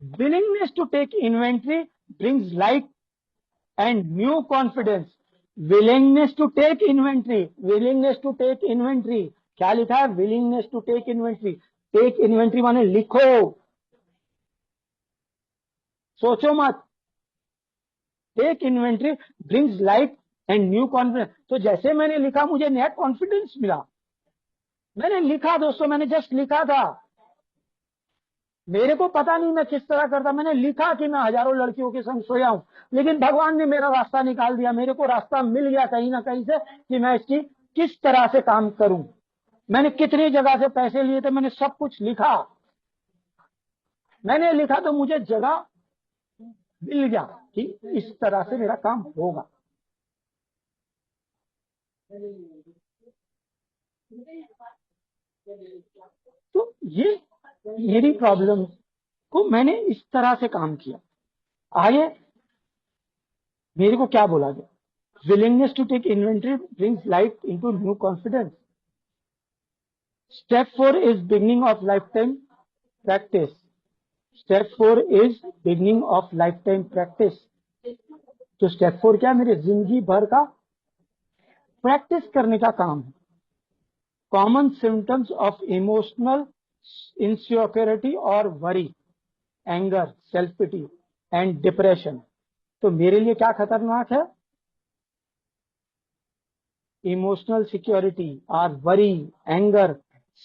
A: Willingness to take inventory brings light and new confidence. Willingness to take inventory. Willingness to take inventory. क्या लिखा है? Willingness to take inventory. Take inventory माने लिखो, सोचो मत. Take inventory brings light and new confidence. तो जैसे मैंने लिखा मुझे नया कॉन्फिडेंस मिला. मैंने लिखा दोस्तों, मैंने जस्ट लिखा था. मेरे को पता नहीं मैं किस तरह करता. मैंने लिखा कि मैं हजारों लड़कियों के संग सोया हूं, लेकिन भगवान ने मेरा रास्ता निकाल दिया. मेरे को रास्ता मिल गया कहीं ना कहीं से कि मैं इसकी किस तरह से काम करूं. मैंने कितनी जगह से पैसे लिए थे, मैंने सब कुछ लिखा. मैंने लिखा तो मुझे जगह मिल गया कि इस तरह से मेरा काम होगा. तो ये मेरी प्रॉब्लम को मैंने इस तरह से काम किया. आगे मेरे को क्या बोला गया? Willingness to take inventory brings light into new confidence. Step 4 is beginning of lifetime practice. Step 4 is beginning of lifetime practice. तो स्टेप 4 क्या? मेरे जिंदगी भर का प्रैक्टिस करने का काम है. Common symptoms of emotional insecurity और worry, anger, self pity and depression. तो मेरे लिए क्या खतरनाक है? इमोशनल सिक्योरिटी और worry, anger,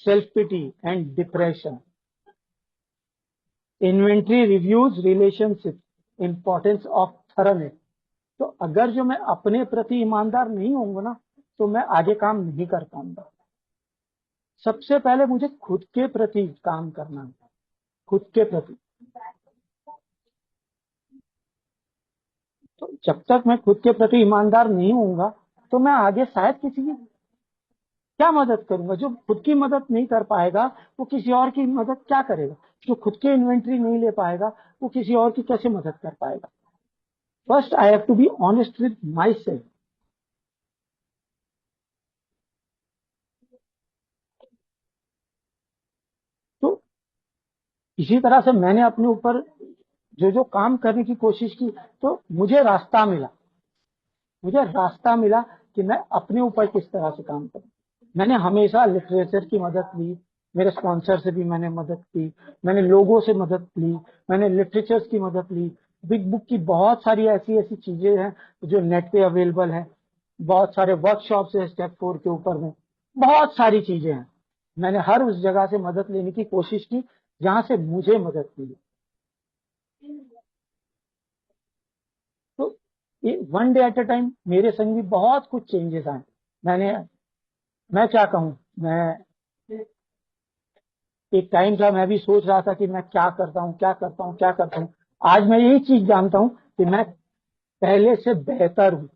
A: self pity and depression. Inventory reviews relationship, importance of thoroughness. तो अगर जो मैं अपने प्रति ईमानदार नहीं होऊंगा ना, तो मैं आगे काम नहीं कर पाऊंगा. सबसे पहले मुझे खुद के प्रति काम करना है. खुद के प्रति. तो जब तक मैं खुद के प्रति ईमानदार नहीं होऊंगा, तो मैं आगे शायद किसी की क्या मदद करूंगा? जो खुद की मदद नहीं कर पाएगा वो किसी और की मदद क्या करेगा? जो खुद के इन्वेंट्री नहीं ले पाएगा वो किसी और की कैसे मदद कर पाएगा? First I have to be honest with my self. तो इसी तरह से मैंने अपने ऊपर जो जो काम करने की कोशिश की, तो मुझे रास्ता मिला. मुझे रास्ता मिला कि मैं अपने ऊपर किस तरह से काम करूं. मैंने हमेशा लिटरेचर की मदद ली. मेरे स्पॉन्सर से भी मैंने मदद की. मैंने लोगों से मदद ली. मैंने लिटरेचर की मदद ली. बिग बुक की बहुत सारी ऐसी ऐसी चीजें हैं जो नेट पे अवेलेबल है. बहुत सारे वर्कशॉप्स है स्टेप 4 के ऊपर में. बहुत सारी चीजें हैं. मैंने हर उस जगह से मदद लेने की कोशिश की जहां से मुझे मदद मिली. तो ये one day at a time मेरे संग भी बहुत कुछ चेंजेस आए. मैं क्या कहूँ, मैं एक टाइम था मैं भी सोच रहा था कि मैं क्या करता हूँ, क्या करता हूँ, क्या करता हूँ. आज मैं यही चीज जानता हूँ कि मैं पहले से बेहतर हूँ.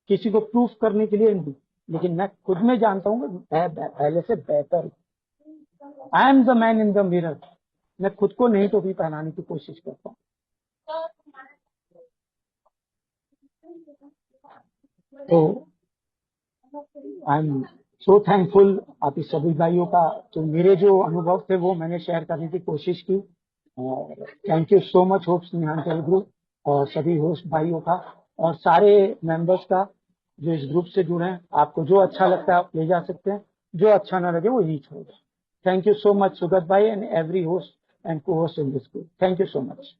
A: किसी को प्रूफ करने के लिए नहीं, लेकिन मैं खुद में जानता हूँ कि मैं पहले से बेहतर हूँ. I am the man in the mirror. मैं खुद को नहीं टोपी पहनाने की कोशिश करता हूँ. तो आई एम सो थैंकफुल आप इस सभी भाइयों का. तो मेरे जो अनुभव थे वो मैंने शेयर करने की कोशिश की. और थैंक यू सो मच होप्स निहांचल ग्रुप और सभी होस्ट भाइयों का और सारे मेंबर्स का जो इस ग्रुप से जुड़े हैं. आपको जो अच्छा लगता है आप ले जा सकते हैं, जो अच्छा ना लगे वो यही छोड़ दें. Thank you so much Sugat भाई and every host and co host in this group. Thank you so much.